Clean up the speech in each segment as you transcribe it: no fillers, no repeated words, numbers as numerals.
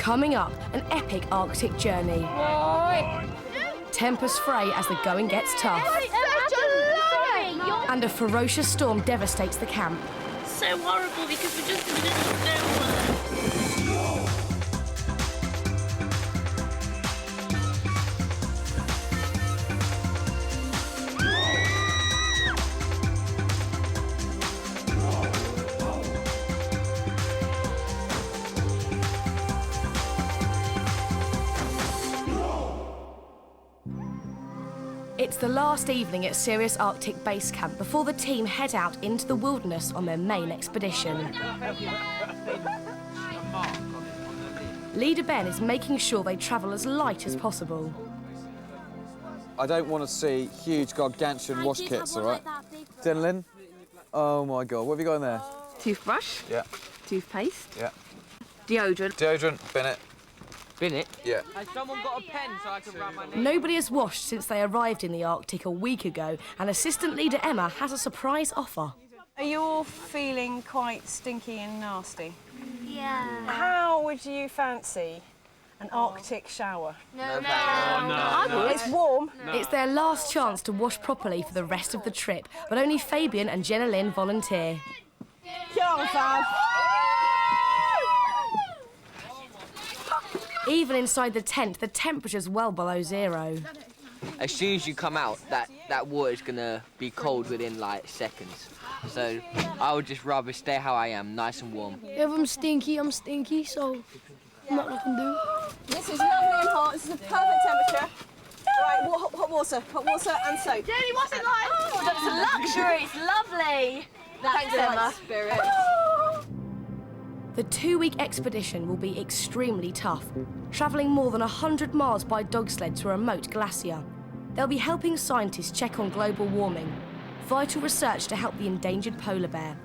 Coming up, an epic Arctic journey. Tempers fray as the going gets tough. And a ferocious storm devastates the camp. So horrible because we're just in the middle of nowhere. It's the last evening at Sirius Arctic Base Camp before the team head out into the wilderness on their main expedition. Leader Ben is making sure they travel as light as possible. I don't want to see huge gargantuan wash kits, all right? Dylan? Oh my God, what have you got in there? Toothbrush. Yeah. Toothpaste. Yeah. Deodorant. Deodorant, Bennett. Bennett? Yeah. Has someone got a pen so I can rub my name? Nobody has washed since they arrived in the Arctic a week ago, and Assistant Leader Emma has a surprise offer. Are you all feeling quite stinky and nasty? Yeah. How would you fancy an Arctic shower? No. It's warm. It's their last chance to wash properly for the rest of the trip, but only Fabian and Jenna Lynn volunteer. Even inside the tent, the temperature's well below zero. As soon as you come out, that water's gonna be cold within like seconds. So I would just rather stay how I am, nice and warm. If I'm stinky, so not what I can do. This is lovely and hot. This is a perfect temperature. Right, hot water and soap. Jenny, what's it like? Oh, that's a luxury. It's lovely. Thanks, Emma. Spirit. The 2-week expedition will be extremely tough, travelling more than 100 miles by dog sled to a remote glacier. They'll be helping scientists check on global warming, vital research to help the endangered polar bear.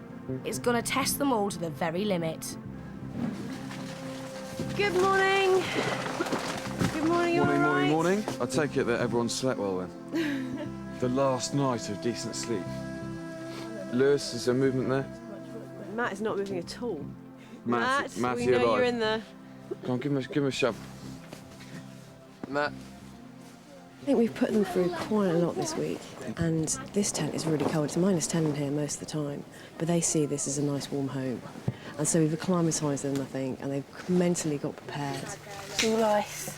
It's going to test them all to the very limit. Good morning. Good morning, you all right? Morning. I take it that everyone slept well then. The last night of decent sleep. Lewis, is there movement there? Matt is not moving at all. Matt, we know you're in the... Come on, give him a shove. Matt. I think we've put them through quite a lot this week, and this tent is really cold. It's -10 in here most of the time, but they see this as a nice warm home. And so we've acclimatised them, I think, and they've mentally got prepared. It's all ice.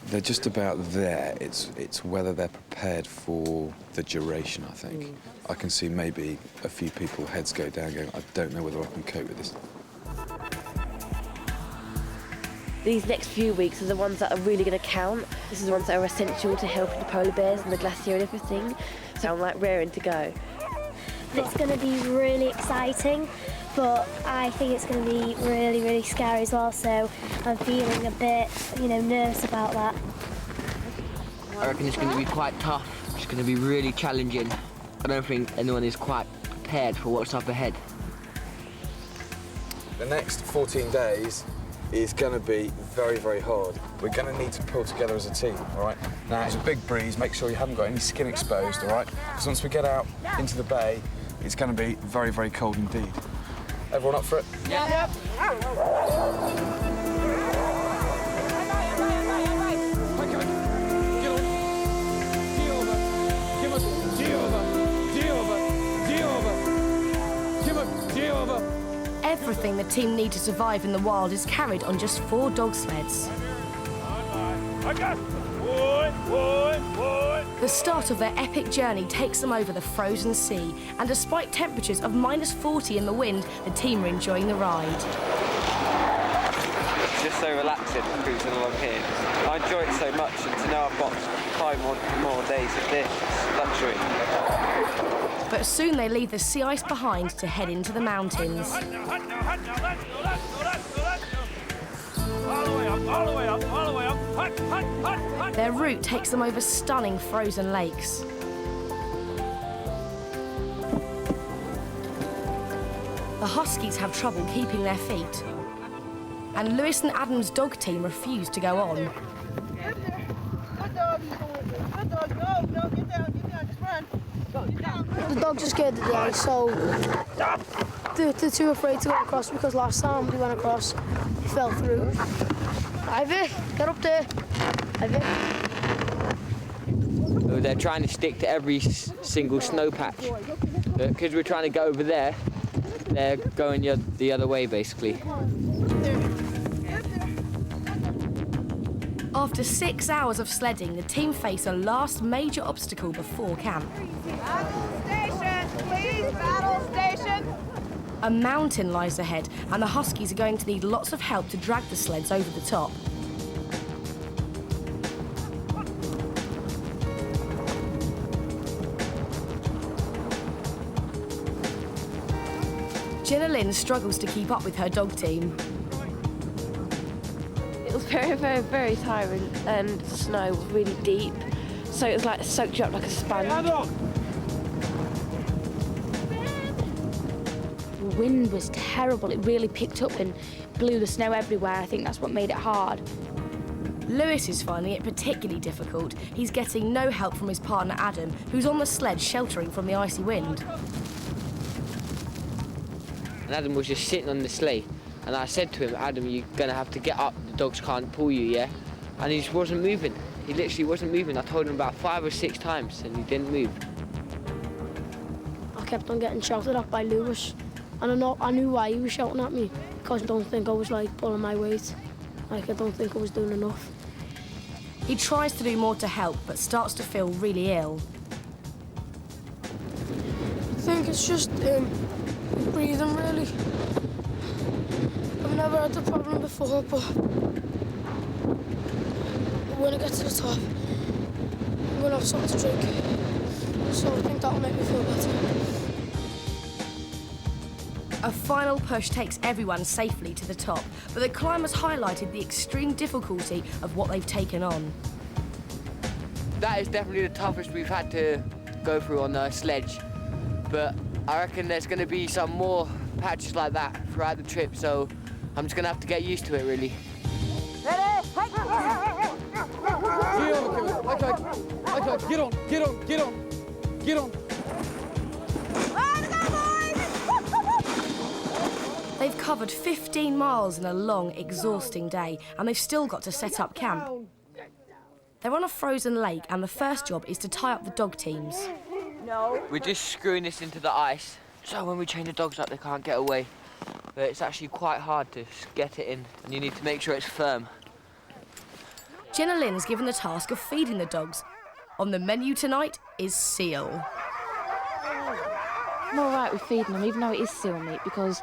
They're just about there. It's whether they're prepared for the duration, I think. I can see maybe a few people heads go down going, I don't know whether I can cope with this. These next few weeks are the ones that are really going to count. This is the ones that are essential to helping the polar bears and the glacier and everything. So I'm like raring to go. It's going to be really exciting, but I think it's going to be really, really scary as well. So I'm feeling a bit, nervous about that. I reckon it's going to be quite tough. It's going to be really challenging. I don't think anyone is quite prepared for what's up ahead. The next 14 days is going to be very, very hard. We're going to need to pull together as a team, all right? Now, it's a big breeze. Make sure you haven't got any skin exposed, all right? Because once we get out into the bay, it's going to be very, very cold indeed. Everyone up for it? Yeah. Everything the team need to survive in the wild is carried on just 4 dog sleds. The start of their epic journey takes them over the frozen sea, and despite temperatures of -40 in the wind, the team are enjoying the ride. It's just so relaxing cruising along here. I enjoy it so much, and to know I've got 5 more days of this, it's luxury. But soon they leave the sea ice behind to head into the mountains. Their route takes them over stunning frozen lakes. The Huskies have trouble keeping their feet. And Lewis and Adam's dog team refuse to go on. Good dog. No, get down, just run. The dogs are scared of the ice, so they're too afraid to go across because last time they went across, he fell through. Ivy, get up there. Ivy. They're trying to stick to every single snow patch. Because we're trying to go over there, they're going the other way, basically. After 6 hours of sledding, the team face a last major obstacle before camp. Battle station, please, battle station. A mountain lies ahead, and the Huskies are going to need lots of help to drag the sleds over the top. Jenna Lynn struggles to keep up with her dog team. It was very, very, very tiring, and the snow was really deep, so it was like soaked you up like a sponge. The wind was terrible. It really picked up and blew the snow everywhere. I think that's what made it hard. Lewis is finding it particularly difficult. He's getting no help from his partner Adam, who's on the sled sheltering from the icy wind. And Adam was just sitting on the sleigh. And I said to him, Adam, you're going to have to get up. The dogs can't pull you, yeah? And he just wasn't moving. He literally wasn't moving. I told him about 5 or 6 times, and he didn't move. I kept on getting shouted at by Lewis. And I knew why he was shouting at me, because I don't think I was, like, pulling my weight. Like, I don't think I was doing enough. He tries to do more to help, but starts to feel really ill. I think it's just breathing, really. I've never had the problem before, but when I get to the top, I'm going to have something to drink. So I think that'll make me feel better. A final push takes everyone safely to the top, but the climbers highlighted the extreme difficulty of what they've taken on. That is definitely the toughest we've had to go through on the sledge. But I reckon there's going to be some more patches like that throughout the trip, so I'm just going to have to get used to it, really. Ready? Get on, get on, get on, get on. They've covered 15 miles in a long, exhausting day, and they've still got to set up camp. They're on a frozen lake, and the first job is to tie up the dog teams. No. We're just screwing this into the ice, so when we chain the dogs up, they can't get away. But it's actually quite hard to get it in, and you need to make sure it's firm. Jenna Lynn's given the task of feeding the dogs. On the menu tonight is seal. I'm all right with feeding them, even though it is seal meat, because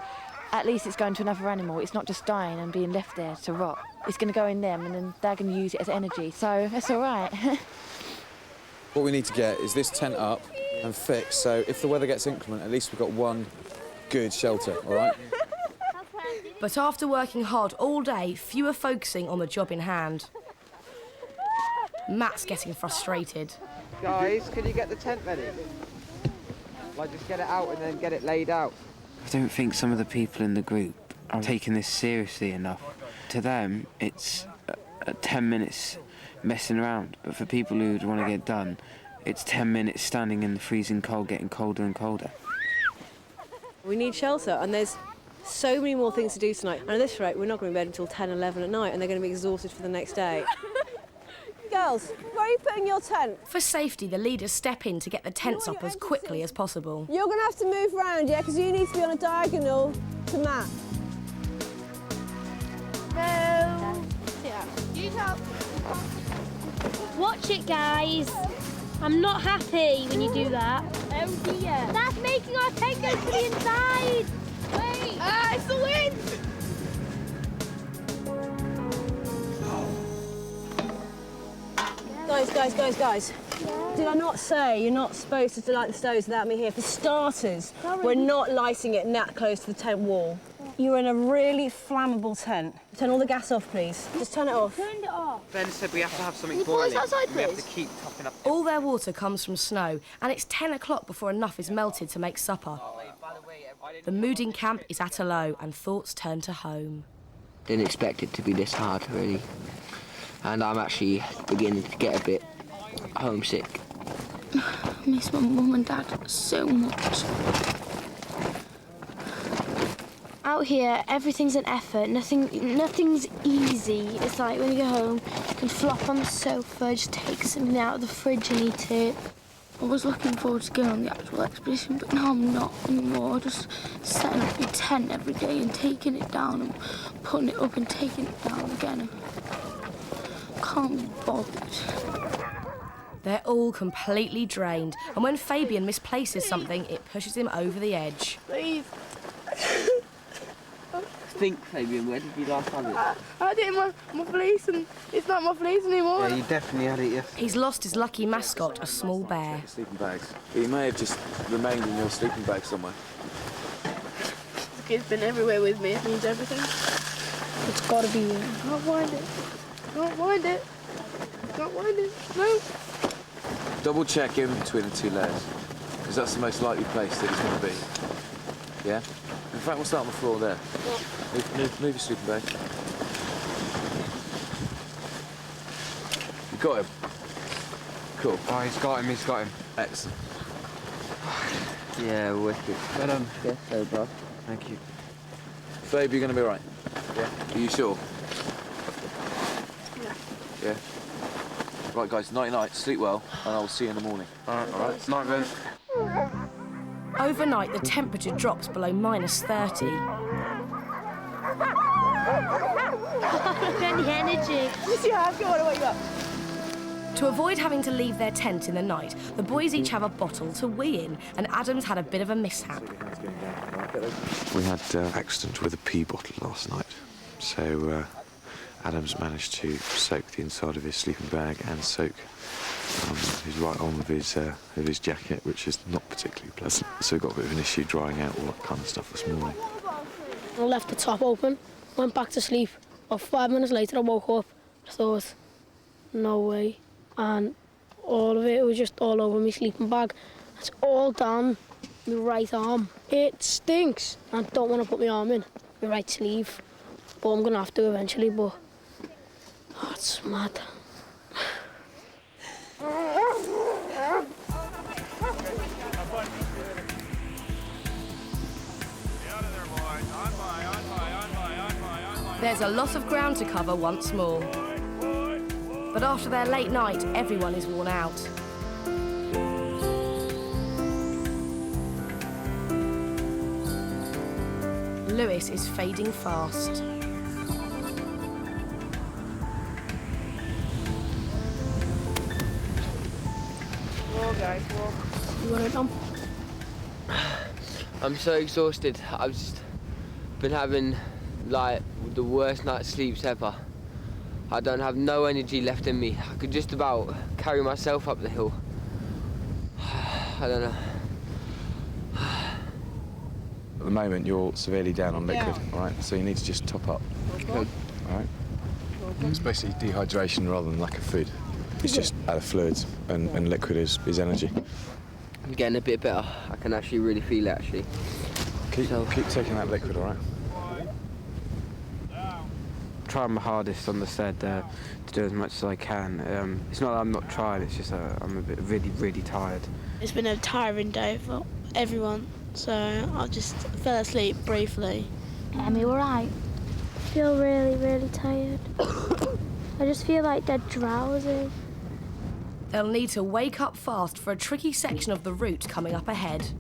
at least it's going to another animal. It's not just dying and being left there to rot. It's going to go in them, and then they're going to use it as energy, so that's all right. What we need to get is this tent up and fixed, so if the weather gets inclement, at least we've got one good shelter, all right? But after working hard all day, few are focusing on the job in hand. Matt's getting frustrated. Guys, can you get the tent ready? Like, just get it out and then get it laid out. I don't think some of the people in the group are taking this seriously enough. To them, it's 10 minutes messing around, but for people who want to get done, it's 10 minutes standing in the freezing cold, getting colder and colder. We need shelter, and there's so many more things to do tonight. And at this rate, we're not going to be bed until 10, 11 at night, and they're going to be exhausted for the next day. Girls, where are you putting your tent? For safety, the leaders step in to get the tents up as quickly as possible. You're going to have to move around, yeah, because you need to be on a diagonal to Matt. No. You help. Watch it, guys. I'm not happy when you do that. Oh dear. That's making our tent go to the inside. Wait. Ah, it's the wind. Guys. Did I not say you're not supposed to light the stoves without me here? For starters, we're not lighting it that close to the tent wall. You're in a really flammable tent. Turn all the gas off, please. Just turn it off. Turned it off. Ben said we have to have something Can you pause boiling. outside, We have please? to keep topping up. All their water comes from snow, and it's 10 o'clock before enough is melted to make supper. The mood in camp is at a low, and thoughts turn to home. Didn't expect it to be this hard, really. And I'm actually beginning to get a bit homesick. I miss my mum and dad so much. out here, everything's an effort. Nothing's easy. It's like when you go home, you can flop on the sofa, just take something out of the fridge and eat it. I was looking forward to going on the actual expedition, but now I'm not anymore. Just setting up your tent every day and taking it down and putting it up and taking it down again. Can't be bothered. They're all completely drained, and when Fabian misplaces something, it pushes him over the edge. Please. Think, Fabian, where did you last have it? I had it in my fleece, and it's not my fleece anymore. Yeah, you definitely had it yesterday. He's lost his lucky mascot, a small bear. Sleeping bags. But you may have just remained in your sleeping bag somewhere. The kid's been everywhere with me. It means everything. It's got to be here. I can't find it. Can't find it. Can't find it. No. Double check in between the two layers, because that's the most likely place that it's going to be. Yeah? In fact, we'll start on the floor there. Move your sleeping bag. You got him? Cool. Oh, he's got him. Excellent. Yeah, wicked. Well done. Yes, so, bro. Thank you. Fabe, you're going to be all right? Yeah. Are you sure? Yeah. Yeah? Right, guys, night-night. Sleep well, and I'll see you in the morning. All right. Night, Ben. Overnight, the temperature drops below -30. Got the energy. You see how I feel when I wake up? To avoid having to leave their tent in the night, the boys each have a bottle to wee in, and Adam's had a bit of a mishap. We had an accident with a pee bottle last night, so Adam's managed to soak the inside of his sleeping bag and soak his right arm of his jacket, which is not particularly pleasant. So we got a bit of an issue drying out all that kind of stuff this morning. I left the top open, went back to sleep. About 5 minutes later, I woke up. I thought, no way. And all of it was just all over my sleeping bag. It's all down my right arm. It stinks. I don't want to put my arm in my right sleeve, but I'm going to have to eventually, but oh, it's mad. There's a lot of ground to cover once more. But after their late night, everyone is worn out. Lewis is fading fast. Walk, guys, walk. You want to jump? I'm so exhausted. I've just been having like the worst night's sleeps ever. I don't have no energy left in me. I could just about carry myself up the hill. I don't know. At the moment, you're severely down on liquid, all right? So you need to just top up. Okay. All right? It's basically dehydration rather than lack of food. It's just out of fluids, and liquid is energy. I'm getting a bit better. I can actually really feel it, actually. Keep taking that liquid, all right? Trying my hardest on the sled to do as much as I can. It's not that I'm not trying, it's just I'm a bit really tired. It's been a tiring day for everyone, so I just fell asleep briefly. Am you alright? I feel really tired. I just feel like dead drowsy. They'll need to wake up fast for a tricky section of the route coming up ahead.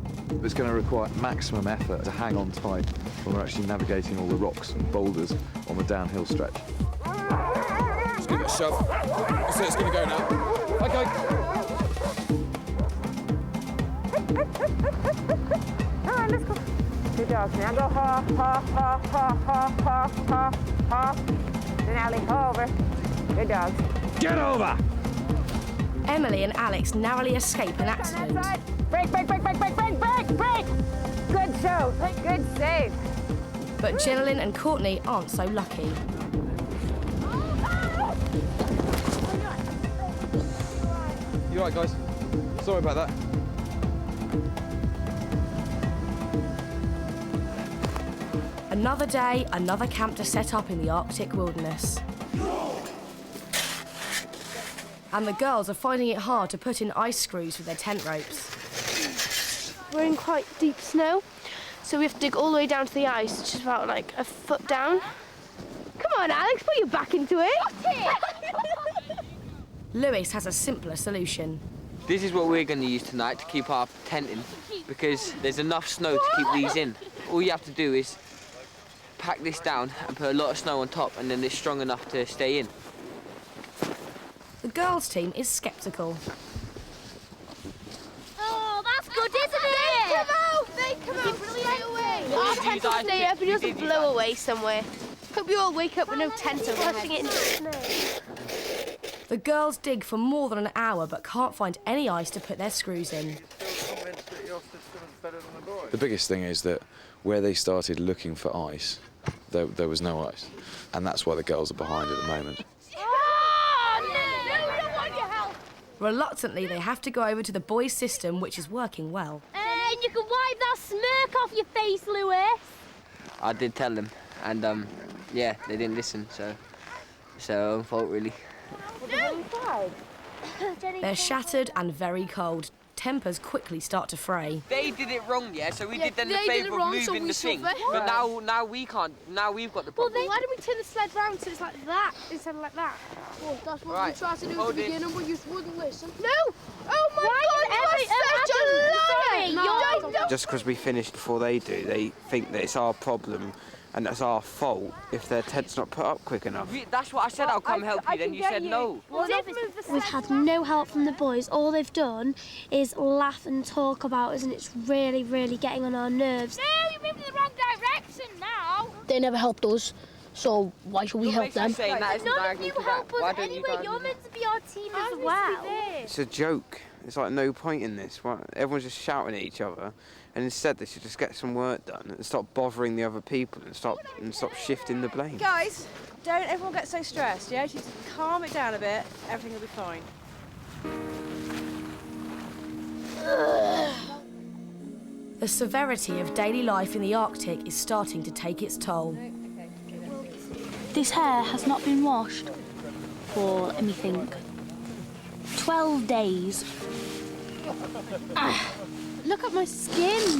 It's going to require maximum effort to hang on tight when we're actually navigating all the rocks and boulders on the downhill stretch. Just give it a shove. So it's going to go now. Okay. All right, let's go. Good dog. Now go ha, ha, ha, ha, ha, ha, ha, ha. Then Allie, over. Good dog. Get over! Emily and Alex narrowly escape an accident. Break, break, break, break, break, break, break, break! Good show. Good save. But Jenilyn and Courtney aren't so lucky. You all right, guys? Sorry about that. Another day, another camp to set up in the Arctic wilderness. And the girls are finding it hard to put in ice screws with their tent ropes. We're in quite deep snow, So we have to dig all the way down to the ice, which is about like a foot down. Come on, Alex, put your back into it. Lewis has a simpler solution. This is what we're going to use tonight to keep our tent in, because there's enough snow to keep these in. All you have to do is pack this down and put a lot of snow on top, and then it's strong enough to stay in. The girls' team is sceptical. Oh, that's good, isn't it? They come out straight away. Our tent will stay up and doesn't blow away somewhere. Hope you all wake up with no tent over Pushing it into the snow. The girls dig for more than an hour but can't find any ice to put their screws in. The biggest thing is that where they started looking for ice, there was no ice. And that's why the girls are behind at the moment. Reluctantly, they have to go over to the boys' system, which is working well. And you can wipe that smirk off your face, Lewis. I did tell them, and yeah, they didn't listen, so own fault really. They're shattered and very cold. Tempers quickly start to fray. They did it wrong, yeah, so we did them the they did it favour of wrong, moving so we the thing. suffer. But now we can't, now we've got the Well, problem. then why don't we turn the sled round so it's like that instead of like that? Well, that's what Right. we tried to do at Hold the it. beginning, but you wouldn't listen. No! Oh my God, you are such a liar! Just because we finished before they do, they think that it's our problem and that's our fault if their tent's not put up quick enough. That's what I said, I'll come help you, then you said no. We've had no help from the boys. All they've done is laugh and talk about us, and it's really, really getting on our nerves. No, you're moving in the wrong direction now. They never helped us, so why should we help them? Saying that isn't None of arguing you for that. help us Why don't you anyway. guys You're do that? meant to be our team as well. It's a joke. There's like no point in this. Everyone's just shouting at each other, and instead they should just get some work done and stop bothering the other people and stop shifting the blame. Guys, don't everyone get so stressed, yeah? Just calm it down a bit, everything will be fine. The severity of daily life in the Arctic is starting to take its toll. This hair has not been washed for, let me think, 12 days. Look at my skin.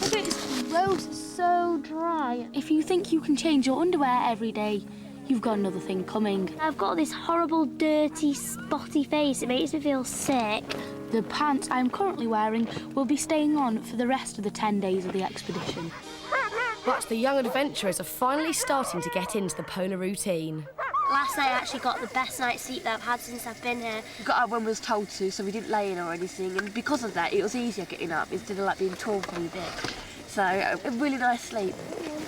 Look at it, it's gross, it's so dry. If you think you can change your underwear every day, you've got another thing coming. I've got this horrible, dirty, spotty face. It makes me feel sick. The pants I'm currently wearing will be staying on for the rest of the 10 days of the expedition. But the young adventurers are finally starting to get into the polar routine. Last night I actually got the best night's sleep that I've had since I've been here. We got up when we was told to, so we didn't lay in or anything, and because of that, it was easier getting up instead of like being told when we did. So a really nice sleep.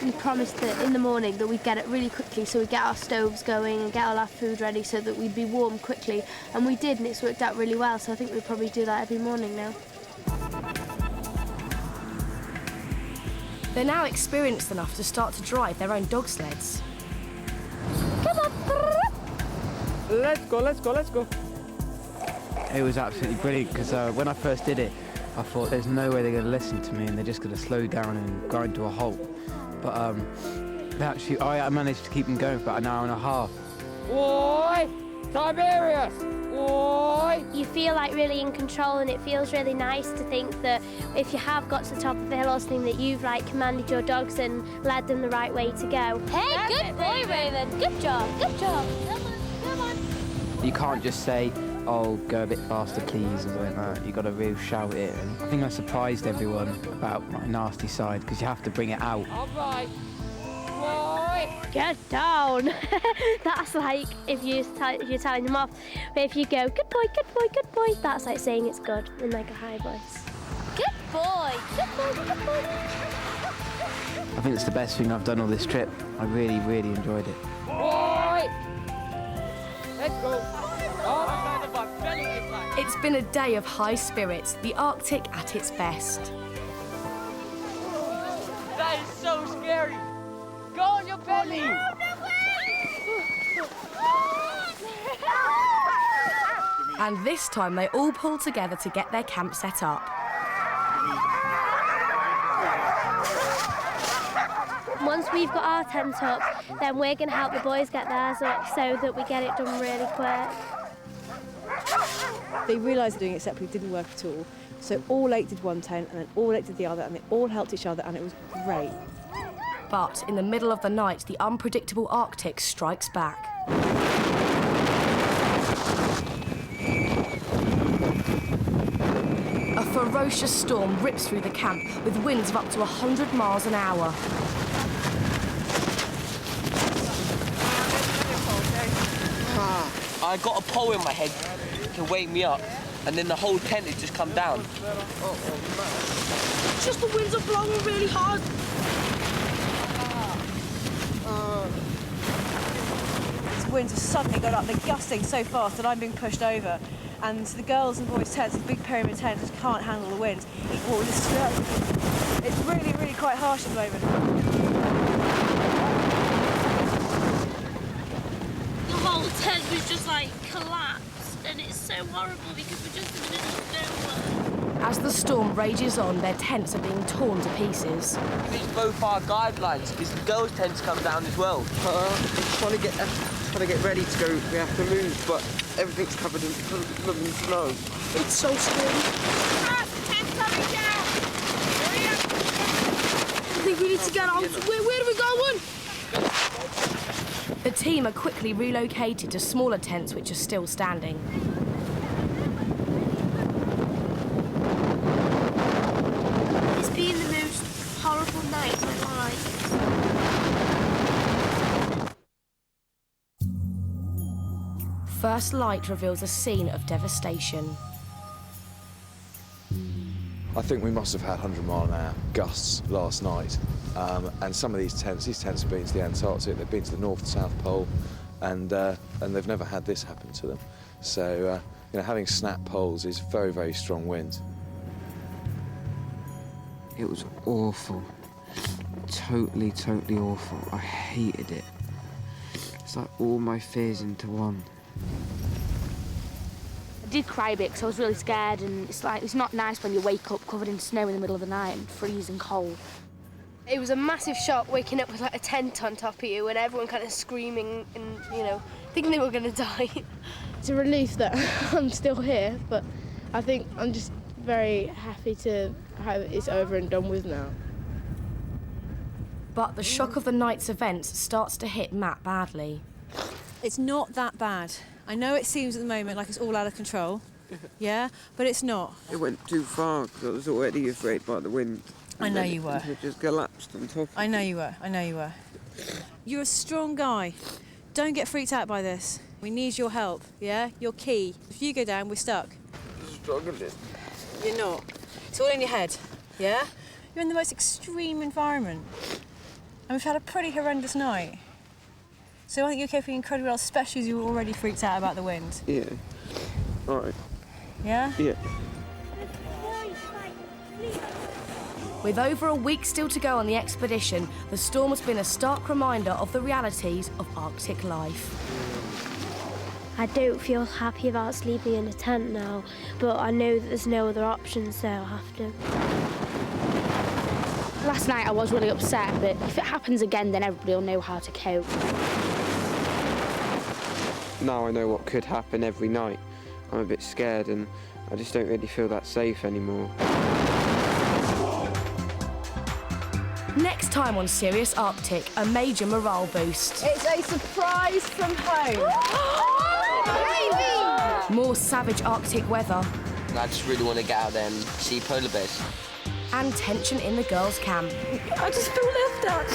We promised that in the morning that we'd get it really quickly, so we'd get our stoves going and get all our food ready so that we'd be warm quickly. And we did, and it's worked out really well, so I think we'll probably do that every morning now. They're now experienced enough to start to drive their own dog sleds. Let's go. It was absolutely brilliant because when I first did it, I thought there's no way they're going to listen to me and they're just going to slow down and grind to a halt. But actually, I managed to keep them going for about an hour and a half. Oi! Tiberius! Oi! You feel like really in control, and it feels really nice to think that if you have got to the top of the hill or something, that you've like commanded your dogs and led them the right way to go. Hey, good boy, Raven. Good job. Good job. Come on. You can't just say, oh, go a bit faster, please, or something like that. You've got to really shout it. And I think I surprised everyone about my nasty side because you have to bring it out. All right. Get down. That's like if you're telling them off. But if you go, good boy, good boy, good boy, that's like saying it's good in like a high voice. Good boy, good boy, good boy. I think it's the best thing I've done all this trip. I really, really enjoyed it. Oi! Let's go. It's been a day of high spirits, the Arctic at its best. That is so scary. Go on your belly. And this time they all pull together to get their camp set up. Once we've got our tent up, then we're going to help the boys get theirs up so that we get it done really quick. They realised doing it separately didn't work at all. So all 8 did one tent, and then all 8 did the other, and they all helped each other, and it was great. But in the middle of the night, the unpredictable Arctic strikes back. A ferocious storm rips through the camp with winds of up to 100 miles an hour. I got a pole in my head to wake me up, and then the whole tent had just come down. It's just the winds are blowing really hard. These winds have suddenly got up. They're gusting so fast that I'm being pushed over. And the girls and boys' tents, the big pyramid tent, just can't handle the wind. It's really, really quite harsh at the moment. The whole tent was just like collapsed, and it's so horrible because we're just in the middle of nowhere. As the storm rages on, their tents are being torn to pieces. These both our guidelines, because the girls' tents come down as well. Trying to get ready to go. We have to move, but everything's covered in snow. It's so scary. Ah, the tent's coming down! Hurry up! I think we need to get out. Where are we going? The team are quickly relocated to smaller tents which are still standing. It's been the most horrible night of my life. First light reveals a scene of devastation. I think we must have had 100-mile-an-hour gusts last night, and some of these tents have been to the Antarctic, they've been to the North and South Pole, and they've never had this happen to them. So, you know, having snap poles is very, very strong wind. It was awful. Totally, totally awful. I hated it. It's like all my fears into one. I did cry a bit because I was really scared, and it's not nice when you wake up covered in snow in the middle of the night and freezing cold. It was a massive shock waking up with like a tent on top of you and everyone kind of screaming and, you know, thinking they were going to die. It's a relief that I'm still here, but I think I'm just very happy to have it's over and done with now. But the shock of the night's events starts to hit Matt badly. It's not that bad. I know it seems at the moment like it's all out of control, yeah, but it's not. It went too far because I was already afraid by the wind. I know you were. It just collapsed on top. I know you were. You're a strong guy. Don't get freaked out by this. We need your help, yeah? You're key. If you go down, we're stuck. Struggling. You're not. It's all in your head, yeah? You're in the most extreme environment. And we've had a pretty horrendous night. So I think you're coping incredibly well, especially as you were already freaked out about the wind. Yeah. All right. Yeah? Yeah. With over a week still to go on the expedition, the storm has been a stark reminder of the realities of Arctic life. I don't feel happy about sleeping in a tent now, but I know that there's no other option, so I'll have to. Last night I was really upset, but if it happens again, then everybody will know how to cope. Now I know what could happen every night. I'm a bit scared and I just don't really feel that safe anymore. Next time on Sirius Arctic, a major morale boost. It's a surprise from home. More savage Arctic weather. I just really want to get out there and see polar bears. And tension in the girls' camp. I just feel left out.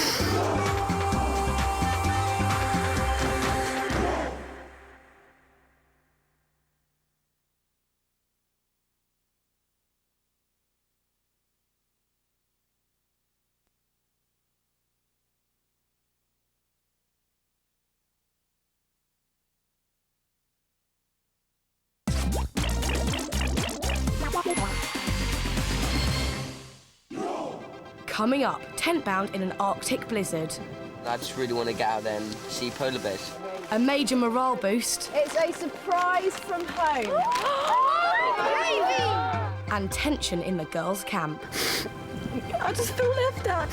Coming up, tent bound in an Arctic blizzard. I just really want to get out there and see polar bears. A major morale boost. It's a surprise from home. And tension in the girls' camp. I just feel left out.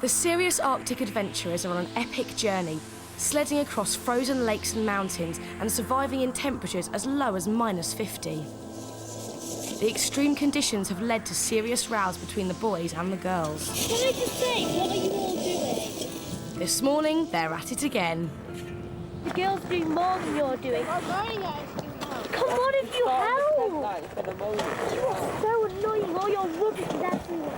The serious Arctic adventurers are on an epic journey, sledding across frozen lakes and mountains and surviving in temperatures as low as -50. The extreme conditions have led to serious rows between the boys and the girls. Can I just say, what are you all doing? This morning, they're at it again. The girls doing more than you're doing. Come on, if you help! You are so annoying, all your rubbish is everywhere.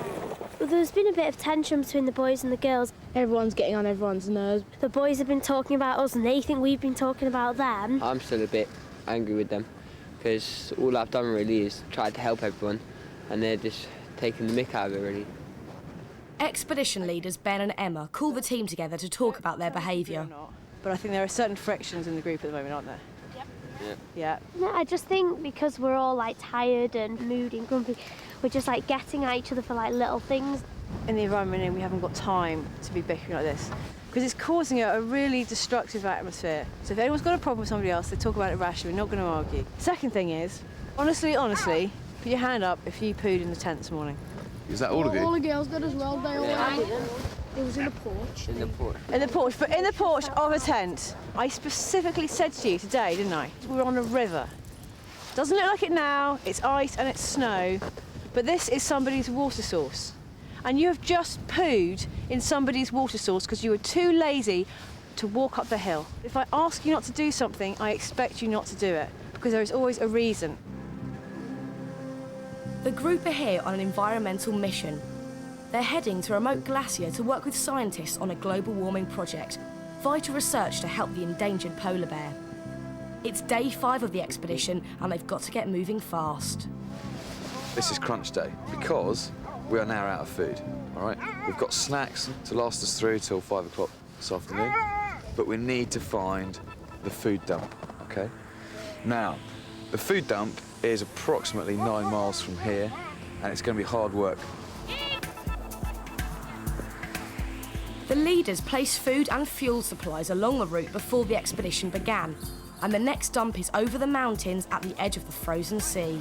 There's been a bit of tension between the boys and the girls. Everyone's getting on everyone's nerves. The boys have been talking about us and they think we've been talking about them. I'm still a bit angry with them because all I've done really is tried to help everyone and they're just taking the mick out of it really. Expedition leaders Ben and Emma call the team together to talk about their behaviour. But I think there are certain frictions in the group at the moment, aren't there? Yeah. No, I just think because we're all like tired and moody and grumpy, we're just like getting at each other for like little things. In the environment we haven't got time to be bickering like this because it's causing a really destructive atmosphere. So if anyone's got a problem with somebody else, they talk about it rationally, we're not going to argue. Second thing is, honestly, put your hand up if you pooed in the tent this morning. Is that all of you? All the girls did as well, they all Yeah. It was in the porch. In the porch. In the porch, but in the porch of a tent. I specifically said to you today, didn't I? We're on a river. Doesn't look like it now, it's ice and it's snow, but this is somebody's water source. And you have just pooed in somebody's water source because you were too lazy to walk up the hill. If I ask you not to do something, I expect you not to do it, because there is always a reason. The group are here on an environmental mission. They're heading to a remote glacier to work with scientists on a global warming project, vital research to help the endangered polar bear. It's day 5 of the expedition and they've got to get moving fast. This is crunch day because we are now out of food, all right? We've got snacks to last us through till 5 o'clock this afternoon, but we need to find the food dump, okay? Now, the food dump is approximately 9 miles from here and it's going to be hard work. The leaders placed food and fuel supplies along the route before the expedition began, and the next dump is over the mountains at the edge of the frozen sea.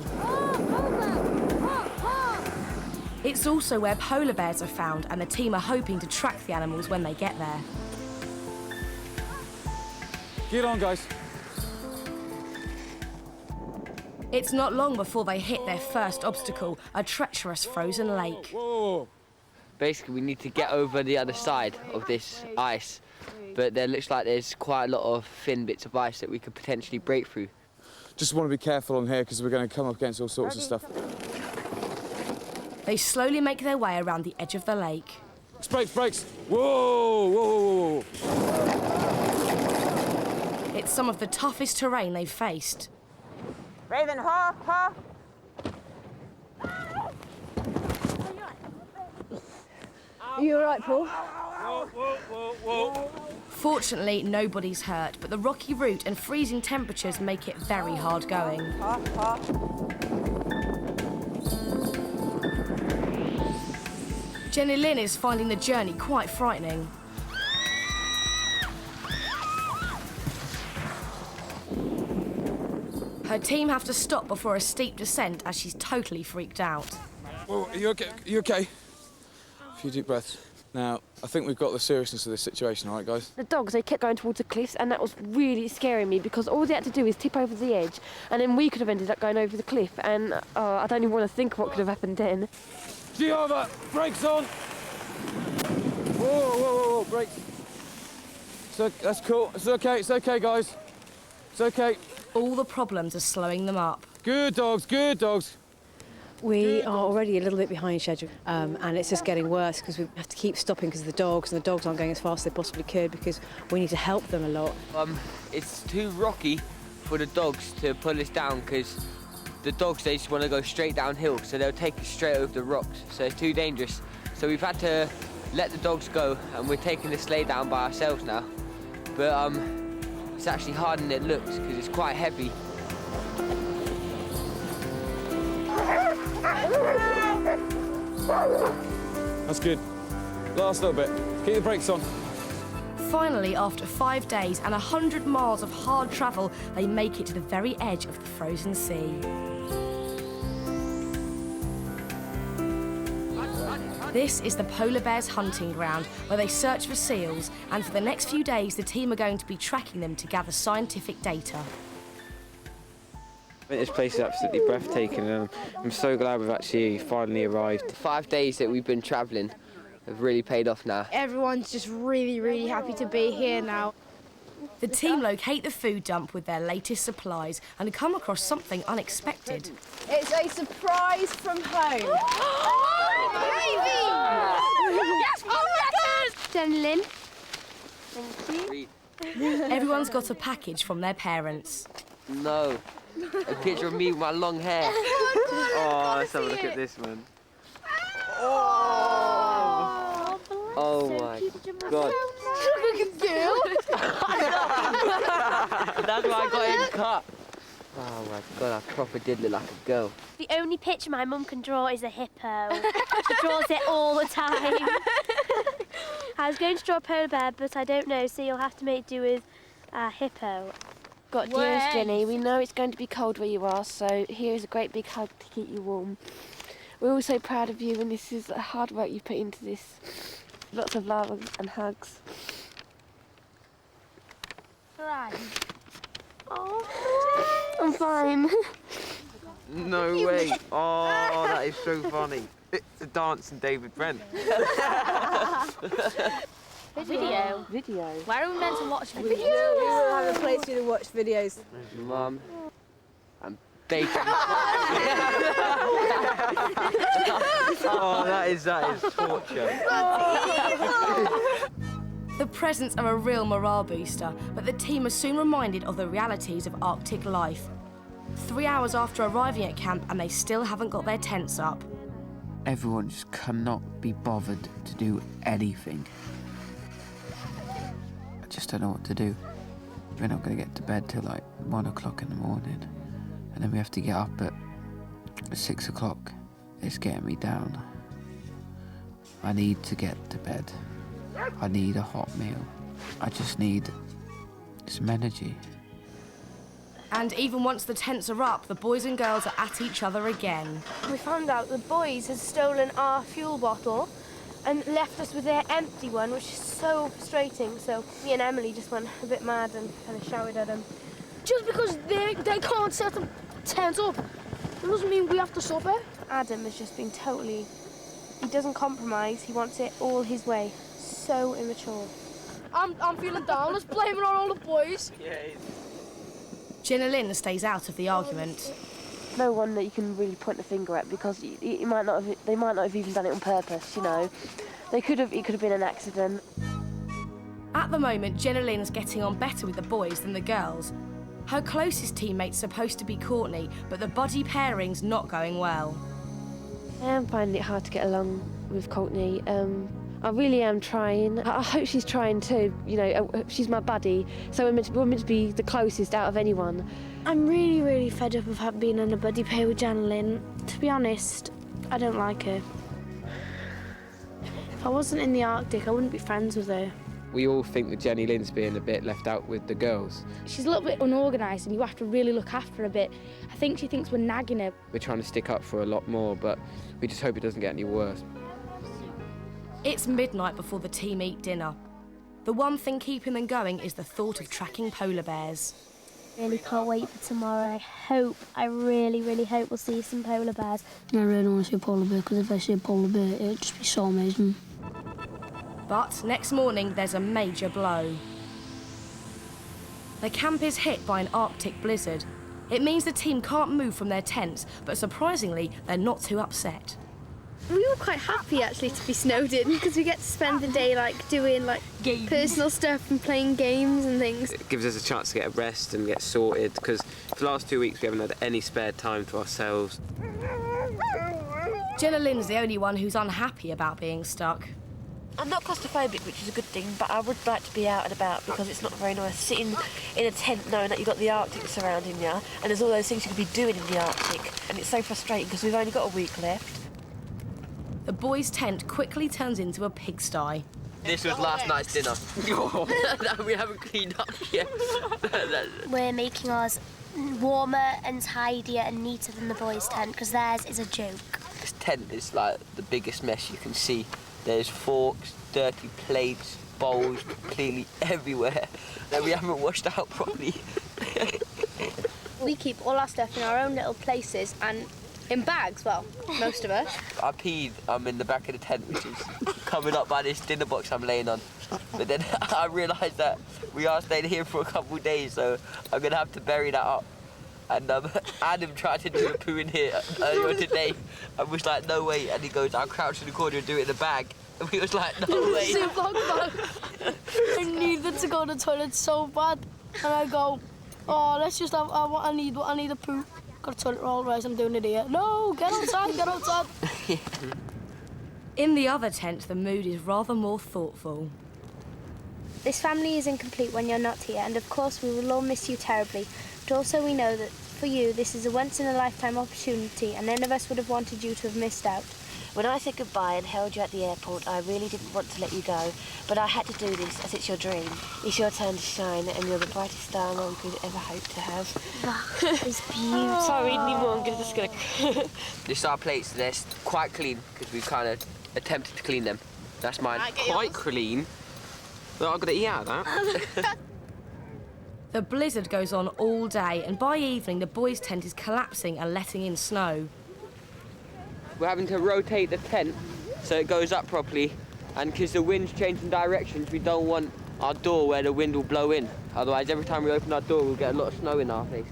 It's also where polar bears are found, and the team are hoping to track the animals when they get there. Get on, guys. It's not long before they hit their first obstacle, a treacherous frozen lake. Whoa. Basically, we need to get over the other side of this ice, but there looks like there's quite a lot of thin bits of ice that we could potentially break through. Just want to be careful on here because we're going to come up against all sorts of stuff. They slowly make their way around the edge of the lake. Brakes! Whoa, whoa, whoa, whoa. It's some of the toughest terrain they've faced. Raven, ha! Are you all right, Paul? Whoa. Fortunately, nobody's hurt, but the rocky route and freezing temperatures make it very hard going. Jenny Lynn is finding the journey quite frightening. Her team have to stop before a steep descent as she's totally freaked out. Whoa, are you okay? A few deep breaths. Now, I think we've got the seriousness of this situation, all right, guys? The dogs, they kept going towards the cliffs, and that was really scaring me because all they had to do is tip over the edge, and then we could have ended up going over the cliff, and I don't even want to think what could have happened then. Giova, brakes on! Whoa, brakes. So, that's cool. It's okay, guys. It's okay. All the problems are slowing them up. Good dogs. We are already a little bit behind schedule, and it's just getting worse because we have to keep stopping because of the dogs, and the dogs aren't going as fast as they possibly could because we need to help them a lot. It's too rocky for the dogs to pull us down because the dogs, they just want to go straight downhill, so they'll take us straight over the rocks, so it's too dangerous. So we've had to let the dogs go, and we're taking the sleigh down by ourselves now. But it's actually harder than it looks because it's quite heavy. That's good. Last little bit. Keep the brakes on. Finally, after 5 days and 100 miles of hard travel, they make it to the very edge of the frozen sea. This is the polar bears' hunting ground where they search for seals, and for the next few days the team are going to be tracking them to gather scientific data. This place is absolutely breathtaking, and I'm so glad we've actually finally arrived. 5 days that we've been travelling have really paid off now. Everyone's just really, really happy to be here now. The team locate the food dump with their latest supplies and come across something unexpected. It's a surprise from home. Yes, Jenny Lynn. Thank you. Everyone's got a package from their parents. No. A picture of me with my long hair. Oh, let's have a look at this, man. Oh my God. That's why I got him cut. Oh my God, I proper did look like a girl. The only picture my mum can draw is a hippo. She draws it all the time. I was going to draw a polar bear, but I don't know, so you'll have to make do with a hippo. Got dearest Jenny, we know it's going to be cold where you are, so here is a great big hug to keep you warm. We're all so proud of you, and this is the hard work you put into this. Lots of love and hugs. Right. Oh, I'm fine. No way. Oh, that is so funny. It's a dance and David Brent. Video. Where are we meant to watch videos? We will have a place for you to watch videos. Mum, I'm baking. Oh, that is torture. The presents are a real morale booster, but the team are soon reminded of the realities of Arctic life. 3 hours after arriving at camp and they still haven't got their tents up. Everyone just cannot be bothered to do anything. I just don't know what to do. We're not going to get to bed till like 1 o'clock in the morning, and then we have to get up at 6 o'clock. It's getting me down. I need to get to bed. I need a hot meal. I just need some energy. And even once the tents are up, the boys and girls are at each other again. We found out the boys had stolen our fuel bottle and left us with their empty one, which is so frustrating. So me and Emily just went a bit mad and kind of shouted at them. Just because they can't set the tent up, it doesn't mean we have to stop it. Adam has just been totally... He doesn't compromise. He wants it all his way. So immature. I'm feeling down. Let's blame it on all the boys. Jenna Lynn stays out of the argument. No one that you can really point the finger at, because they might not have even done it on purpose, you know. It could have been an accident. At the moment, Jenna Lynn's getting on better with the boys than the girls. Her closest teammate's supposed to be Courtney, but the buddy pairing's not going well. I am finding it hard to get along with Courtney. I really am trying. I hope she's trying too. You know, she's my buddy, so we're meant to be the closest out of anyone. I'm really, really fed up of being in a buddy pair with Jenna Lynn. To be honest, I don't like her. If I wasn't in the Arctic, I wouldn't be friends with her. We all think that Jenny Lynn's being a bit left out with the girls. She's a little bit unorganised and you have to really look after her a bit. I think she thinks we're nagging her. We're trying to stick up for her a lot more, but we just hope it doesn't get any worse. It's midnight before the team eat dinner. The one thing keeping them going is the thought of tracking polar bears. Really can't wait for tomorrow. I really, really hope we'll see some polar bears. I really want to see a polar bear, because if I see a polar bear, it'd just be so amazing. But next morning, there's a major blow. The camp is hit by an Arctic blizzard. It means the team can't move from their tents, but surprisingly, they're not too upset. We were quite happy actually to be snowed in, because we get to spend the day doing games. Personal stuff and playing games and things. It gives us a chance to get a rest and get sorted, because for the last 2 weeks we haven't had any spare time to ourselves. Jenna Lynn's the only one who's unhappy about being stuck. I'm not claustrophobic, which is a good thing, but I would like to be out and about, because it's not very nice sitting in a tent knowing that you've got the Arctic surrounding you and there's all those things you could be doing in the Arctic, and it's so frustrating because we've only got a week left. The boys' tent quickly turns into a pigsty. This was last night's dinner. We haven't cleaned up yet. We're making ours warmer and tidier and neater than the boys' tent, because theirs is a joke. This tent is like the biggest mess you can see. There's forks, dirty plates, bowls clearly everywhere that we haven't washed out properly. We keep all our stuff in our own little places and in bags, well, most of us. I peed in the back of the tent, which is covered up by this dinner box I'm laying on. But then I realised that we are staying here for a couple of days, so I'm going to have to bury that up. And Adam tried to do a poo in here earlier today. I was like, no way. And he goes, I'll crouch in the corner and do it in the bag. And we was like, no way. I needed to go to the toilet so bad. And I go, oh, let's just have what I need a poo. Got a toilet roll, right, I'm doing it here. No, get outside, get outside. In the other tent, the mood is rather more thoughtful. This family is incomplete when you're not here, and of course we will all miss you terribly. But also we know that for you, this is a once-in-a-lifetime opportunity, and none of us would have wanted you to have missed out. When I said goodbye and held you at the airport, I really didn't want to let you go, but I had to do this as it's your dream. It's your turn to shine, and you're the brightest star Mum could ever hope to have. That is beautiful. Sorry, Nemo, I'm just gonna... This our plates, they're quite clean because we've kind of attempted to clean them. That's mine. Quite clean. Well, I've got to eat out of that. The blizzard goes on all day, and by evening the boys' tent is collapsing and letting in snow. We're having to rotate the tent so it goes up properly, and because the wind's changing directions, we don't want our door where the wind will blow in. Otherwise, every time we open our door, we'll get a lot of snow in our face.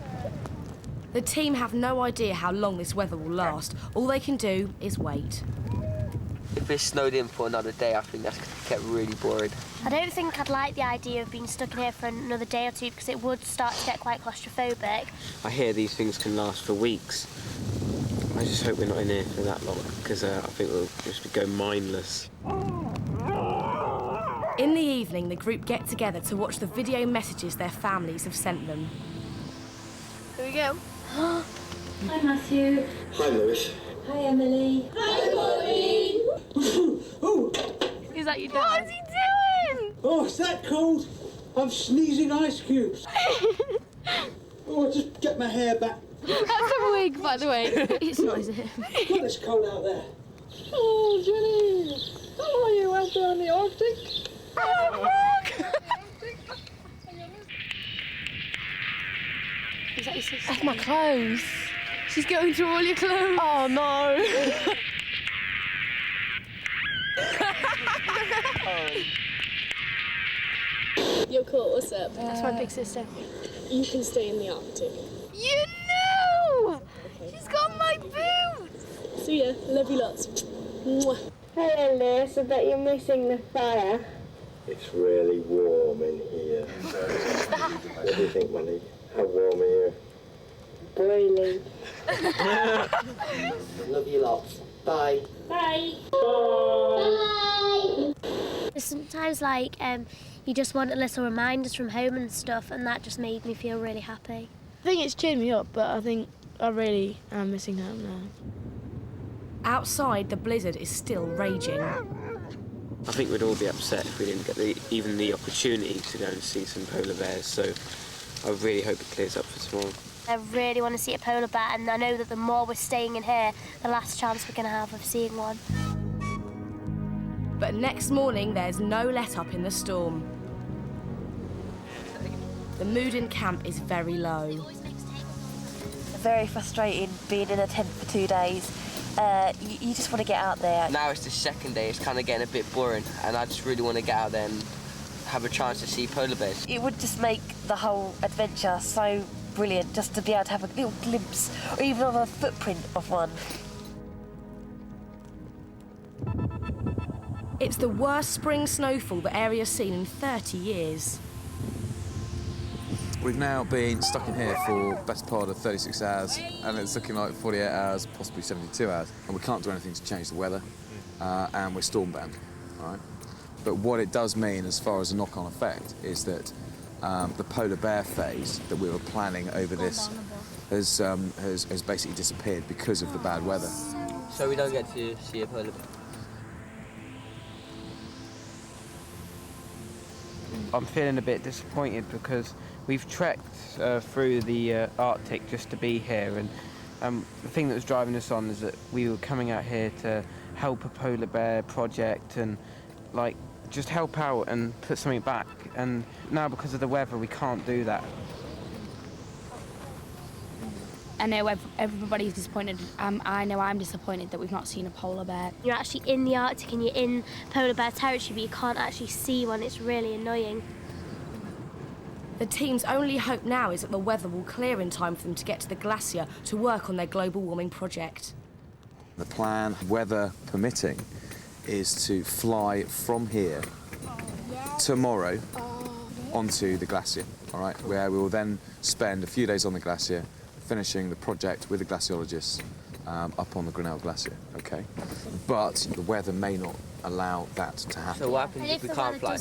The team have no idea how long this weather will last. All they can do is wait. If it's snowed in for another day, I think that's going to get really boring. I don't think I'd like the idea of being stuck in here for another day or two because it would start to get quite claustrophobic. I hear these things can last for weeks. I just hope we're not in here for that long, because I think we'll just go mindless. In the evening, the group get together to watch the video messages their families have sent them. Here we go. Hi, Matthew. Hi, Lewis. Hi, Emily. Hi, Bobby. Is that your dad? What is he doing? Oh, is that cold? I'm sneezing ice cubes. Oh, I'll just get my hair back. That's a wig, by the way. It's not, is it? God, it's cold out there. Oh, Jenny. How are you out there in the Arctic? Is that your sister? That's my clothes. She's going through all your clothes. Oh, no. You're cool, what's up? That's my big sister. You can stay in the Arctic. You know! She's got my boots! See ya. Love you lots. Mwah. Hello, Liz. I bet you're missing the fire. It's really warm in here. What do you think, Mandy? How warm are you? Boiling. Love you lots. Bye. Bye. Bye. Sometimes, like, you just want little reminders from home and stuff, and that just made me feel really happy. I think it's cheered me up, but I think I really am missing home now. Outside, the blizzard is still raging. I think we'd all be upset if we didn't get even the opportunity to go and see some polar bears, so I really hope it clears up for tomorrow. I really want to see a polar bear, and I know that the more we're staying in here, the last chance we're going to have of seeing one. But next morning, there's no let-up in the storm. The mood in camp is very low. Very frustrating being in a tent for 2 days. You just want to get out there. Now it's the second day, it's kind of getting a bit boring, and I just really want to get out there and have a chance to see polar bears. It would just make the whole adventure so brilliant, just to be able to have a little glimpse, or even of a footprint of one. It's the worst spring snowfall the area's seen in 30 years. We've now been stuck in here for the best part of 36 hours, and it's looking like 48 hours, possibly 72 hours, and we can't do anything to change the weather, and we're storm-bound, all right? But what it does mean, as far as a knock-on effect, is that the polar bear phase that we were planning over this has basically disappeared because of the bad weather. So we don't get to see a polar bear. I'm feeling a bit disappointed because we've trekked through the Arctic just to be here, and The thing that was driving us on is that we were coming out here to help a polar bear project and like just help out and put something back. And now because of the weather, we can't do that. I know everybody's disappointed. I know I'm disappointed that we've not seen a polar bear. You're actually in the Arctic and you're in polar bear territory, but you can't actually see one. It's really annoying. The team's only hope now is that the weather will clear in time for them to get to the glacier to work on their global warming project. The plan, weather permitting, is to fly from here tomorrow onto the glacier, all right, where we will then spend a few days on the glacier finishing the project with the glaciologists up on the Grinnell Glacier, okay? But the weather may not allow that to happen. So what happens if we can't fly?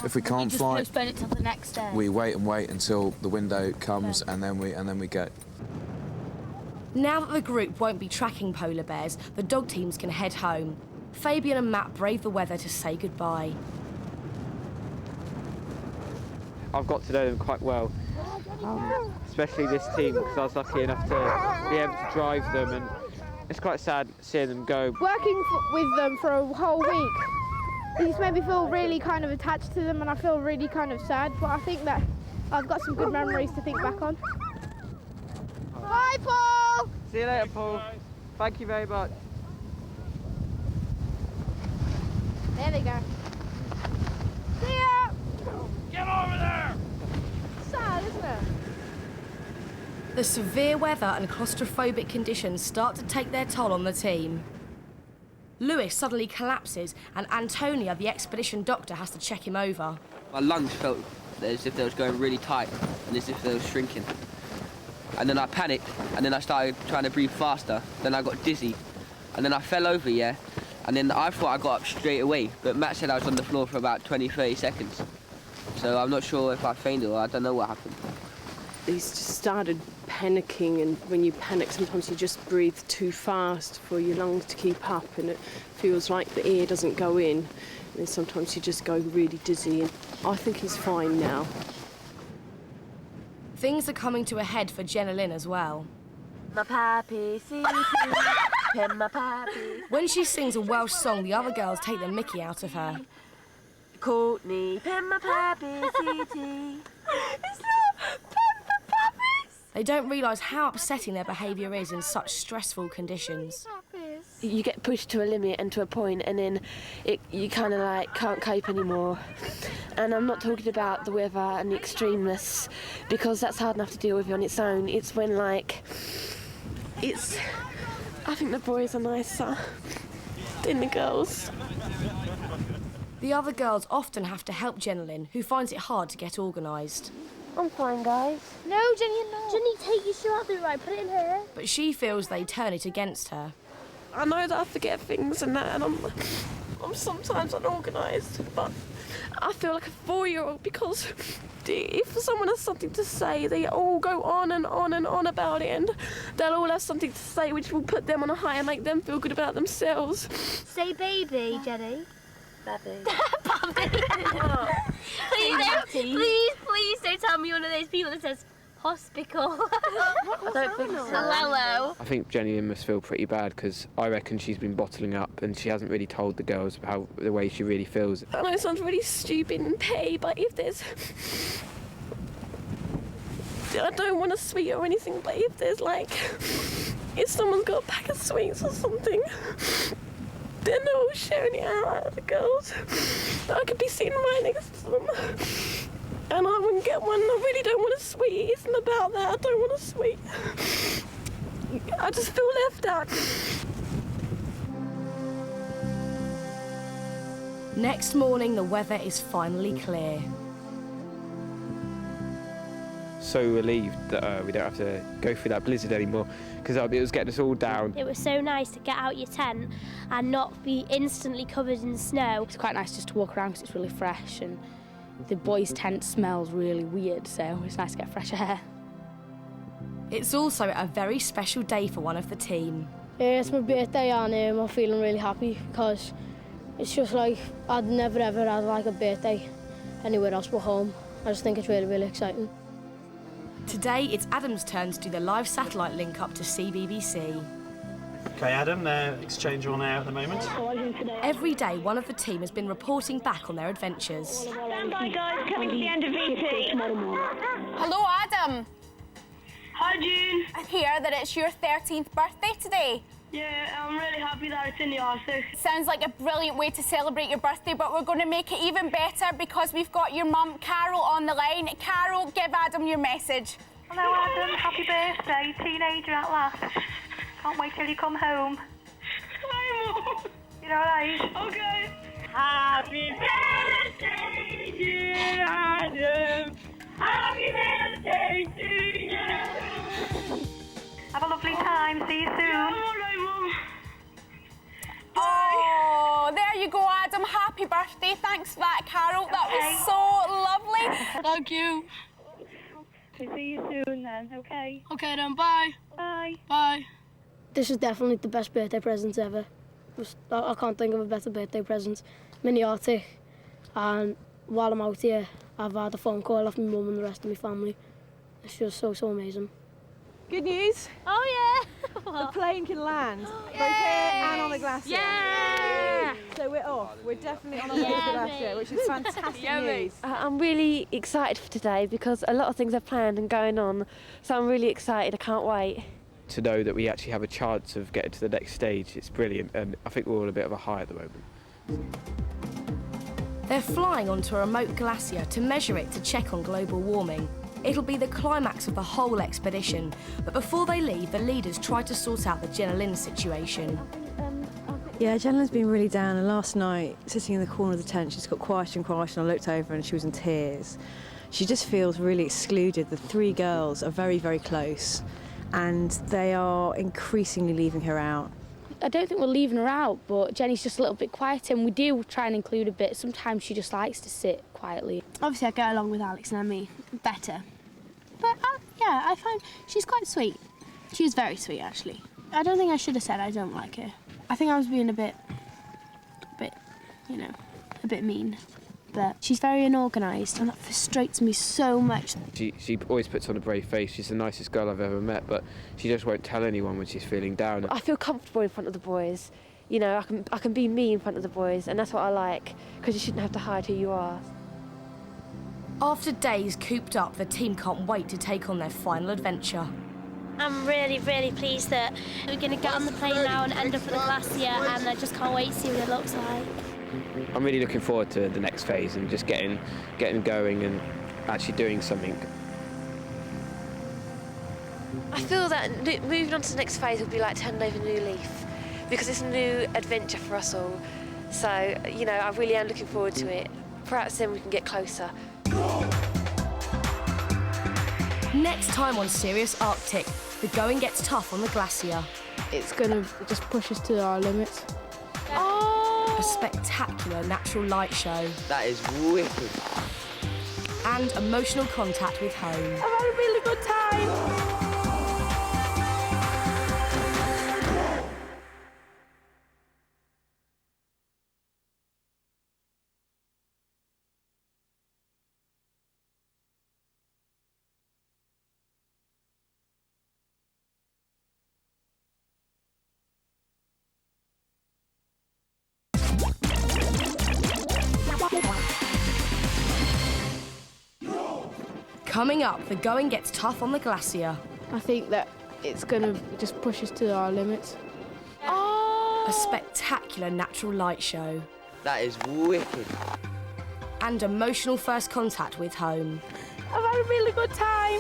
If we can't fly, we just postpone it till the next day. we wait until the window comes, and then we go. Now that the group won't be tracking polar bears, the dog teams can head home. Fabian and Matt brave the weather to say goodbye. I've got to know them quite well, especially this team, because I was lucky enough to be able to drive them, and it's quite sad seeing them go. Working with them for a whole week, it's made me feel really kind of attached to them, and I feel really kind of sad, but I think that I've got some good memories to think back on. Bye, Paul! See you later, Paul. Thank you very much. There they go. See ya! Get over there! Sad, isn't it? The severe weather and claustrophobic conditions start to take their toll on the team. Lewis suddenly collapses and Antonia, the expedition doctor, has to check him over. My lungs felt as if they was going really tight and as if they was shrinking. And then I panicked, and then I started trying to breathe faster. Then I got dizzy, and then I fell over, yeah. And then I thought I got up straight away, but Matt said I was on the floor for about 20, 30 seconds. So I'm not sure if I fainted or I don't know what happened. He's just started panicking, and when you panic, sometimes you just breathe too fast for your lungs to keep up, and it feels like the air doesn't go in. And then sometimes you just go really dizzy, and I think he's fine now. Things are coming to a head for Jenna Lynn as well. My pappy, see pin my pappy. When she sings a Welsh song, the other girls take the mickey out of her. Courtney, pin my pappy, see. It's not pin my pappies. They don't realise how upsetting their behaviour is in such stressful conditions. You get pushed to a limit and to a point, and then you kind of like can't cope anymore. And I'm not talking about the weather and the extremeness, because that's hard enough to deal with on its own. It's when I think the boys are nicer than the girls. The other girls often have to help Jenna Lynn, who finds it hard to get organised. I'm fine, guys. No, Jenny, you're not. Jenny, take your shoe out the right, put it in her. But she feels they turn it against her. I know that I forget things and that, and I'm sometimes unorganised, but I feel like a 4-year-old because if someone has something to say, they all go on and on and on about it, and they'll all have something to say which will put them on a high and make them feel good about themselves. Say baby, Jenny. Baby. Please don't tell me one of those people that says hospital. I don't think so. Hello. I think Jenny Lynn must feel pretty bad because I reckon she's been bottling up and she hasn't really told the girls how the way she really feels. I know it sounds really stupid and petty, but if there's... I don't want a sweet or anything, but if there's if someone's got a pack of sweets or something, then they're all sharing it out at the girls. I could be sitting right next to them. And I wouldn't get one. I really don't want a sweet. It isn't about that. I don't want a sweet. I just feel left out. Next morning, the weather is finally clear. So relieved that we don't have to go through that blizzard anymore, because it was getting us all down. It was so nice to get out your tent and not be instantly covered in snow. It's quite nice just to walk around because it's really fresh, and the boys' tent smells really weird, so it's nice to get fresh air. It's also a very special day for one of the team. Yeah, it's my birthday and I'm feeling really happy because it's just like I'd never ever had a birthday anywhere else but home. I just think it's really, really exciting. Today, it's Adam's turn to do the live satellite link up to CBBC. OK, Adam, they're exchanging on air at the moment. Every day, one of the team has been reporting back on their adventures. Stand by, guys, coming to the end of VT. Hello, Adam. Hi, June. I hear that it's your 13th birthday today. Yeah, I'm really happy that it's in the Arctic. Sounds like a brilliant way to celebrate your birthday, but we're going to make it even better because we've got your mum, Carol, on the line. Carol, give Adam your message. Hello, Adam. Happy birthday, teenager at last. Can't wait till you come home. Hi, Mum. You're all right? OK. Happy birthday, dear Adam. Happy birthday to you. Have a lovely time. See you soon. Yeah, all right, Mum. Oh, there you go, Adam. Happy birthday. Thanks for that, Carol. That was so lovely. Thank you. Okay, see you soon then, OK? OK then, bye. Bye. Bye. This is definitely the best birthday present ever. I can't think of a better birthday present. I'm in the Arctic, and while I'm out here, I've had a phone call off my mum and the rest of my family. It's just so amazing. Good news. Oh, yeah. The plane can land, both here and on the glacier. Yeah! So we're off. We're definitely on our way to the glacier, which is fantastic news. I'm really excited for today because a lot of things are planned and going on, so I'm really excited. I can't wait. To know that we actually have a chance of getting to the next stage, it's brilliant, and I think we're all a bit of a high at the moment. They're flying onto a remote glacier to measure it to check on global warming. It'll be the climax of the whole expedition, but before they leave, the leaders try to sort out the Jenna Lynn situation. Yeah, Jenna Lynn's been really down, and last night, sitting in the corner of the tent, she's got quieter and quieter, and I looked over and she was in tears. She just feels really excluded. The three girls are very, very close, and they are increasingly leaving her out. I don't think we're leaving her out, but Jenny's just a little bit quieter, and we do try and include a bit. Sometimes she just likes to sit quietly. Obviously, I get along with Alex and Emmy better. But yeah, I find she's quite sweet. She is very sweet, actually. I don't think I should have said I don't like her. I think I was being a bit, you know, a bit mean. But she's very unorganised, and that frustrates me so much. She always puts on a brave face. She's the nicest girl I've ever met, but she just won't tell anyone when she's feeling down. I feel comfortable in front of the boys. You know, I can be me in front of the boys, and that's what I like, because you shouldn't have to hide who you are. After days cooped up, the team can't wait to take on their final adventure. I'm really, really pleased that we're going to get on the plane now and end up at the glacier, and I just can't wait to see what it looks like. I'm really looking forward to the next phase and just getting going and actually doing something. I feel that moving on to the next phase will be like turning over a new leaf, because it's a new adventure for us all. So, you know, I really am looking forward to it. Perhaps then we can get closer. Next time on Sirius Arctic, the going gets tough on the glacier. It's going to just push us to our limits. A spectacular natural light show. That is wicked. And emotional contact with home. I've had a really good time. Coming up, the going gets tough on the glacier. I think that it's going to just push us to our limits. A spectacular natural light show. That is wicked. And emotional first contact with home. I've had a really good time.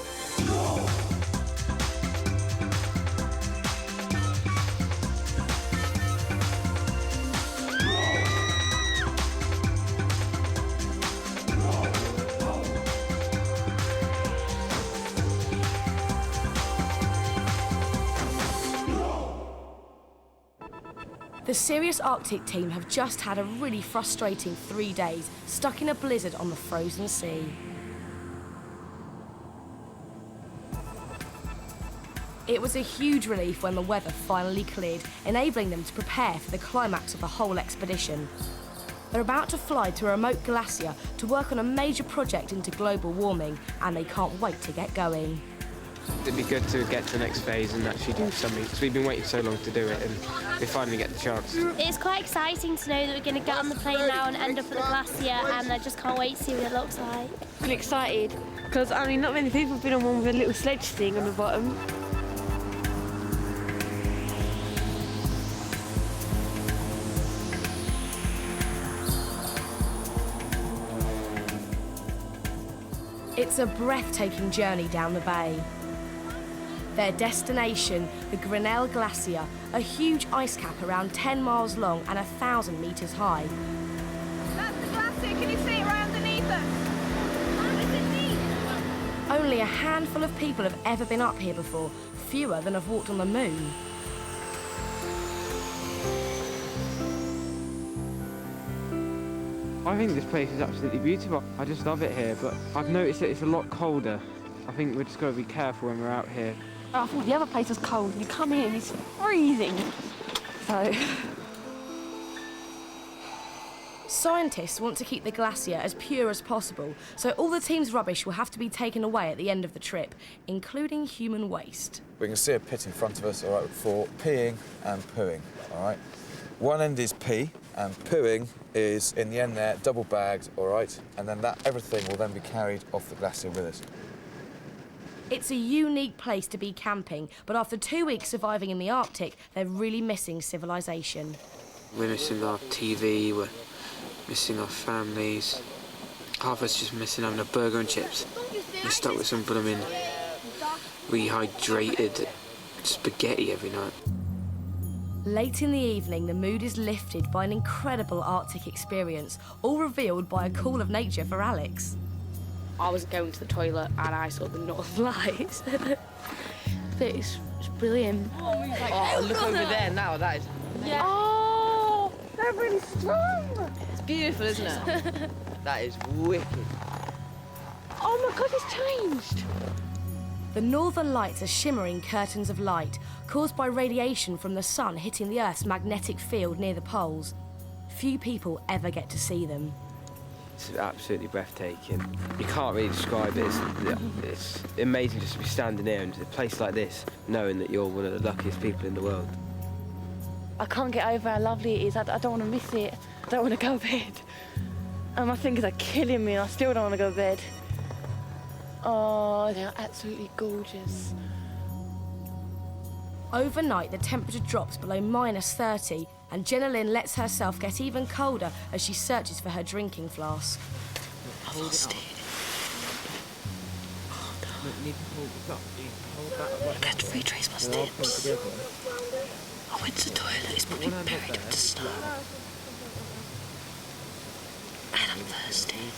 The Sirius Arctic team have just had a really frustrating 3 days stuck in a blizzard on the frozen sea. It was a huge relief when the weather finally cleared, enabling them to prepare for the climax of the whole expedition. They're about to fly to a remote glacier to work on a major project into global warming, and they can't wait to get going. It'd be good to get to the next phase and actually do something, because we've been waiting so long to do it, and we finally get the chance. It's quite exciting to know that we're going to get on the plane now and end up at the glacier, and I just can't wait to see what it looks like. I'm excited, because, I mean, not many people have been on one with a little sledge thing on the bottom. It's a breathtaking journey down the bay. Their destination, the Grinnell Glacier, a huge ice cap around 10 miles long and 1,000 metres high. That's the glacier. Can you see it right underneath us? Only a handful of people have ever been up here before, fewer than have walked on the moon. I think this place is absolutely beautiful. I just love it here, but I've noticed that it's a lot colder. I think we're just got to be careful when we're out here. I thought the other place was cold. You come in and it's freezing. So... Scientists want to keep the glacier as pure as possible, so all the team's rubbish will have to be taken away at the end of the trip, including human waste. We can see a pit in front of us, all right, for peeing and pooing, all right? One end is pee, and pooing is in the end there, double bagged, all right? And then everything will then be carried off the glacier with us. It's a unique place to be camping, but after 2 weeks surviving in the Arctic, they're really missing civilization. We're missing our TV, we're missing our families. Half of us just missing having a burger and chips. We're stuck with some blooming rehydrated spaghetti every night. Late in the evening, the mood is lifted by an incredible Arctic experience, all revealed by a call of nature for Alex. I was going to the toilet and I saw the Northern Lights. It's brilliant. Oh, look over there now, that is... Yeah. Oh, they're really strong. It's beautiful, isn't it? That is wicked. Oh my God, it's changed. The Northern Lights are shimmering curtains of light caused by radiation from the sun hitting the Earth's magnetic field near the poles. Few people ever get to see them. It's absolutely breathtaking. You can't really describe it. It's amazing just to be standing here in a place like this, knowing that you're one of the luckiest people in the world. I can't get over how lovely it is. I don't want to miss it. I don't want to go to bed. And my fingers are killing me and I still don't want to go to bed. Oh, they're absolutely gorgeous. Overnight, the temperature drops below -30, and Jenna Lynn lets herself get even colder as she searches for her drinking flask. Hold it. I had to retrace my steps. I went to the toilet, it's probably buried under snow. And I'm thirsty.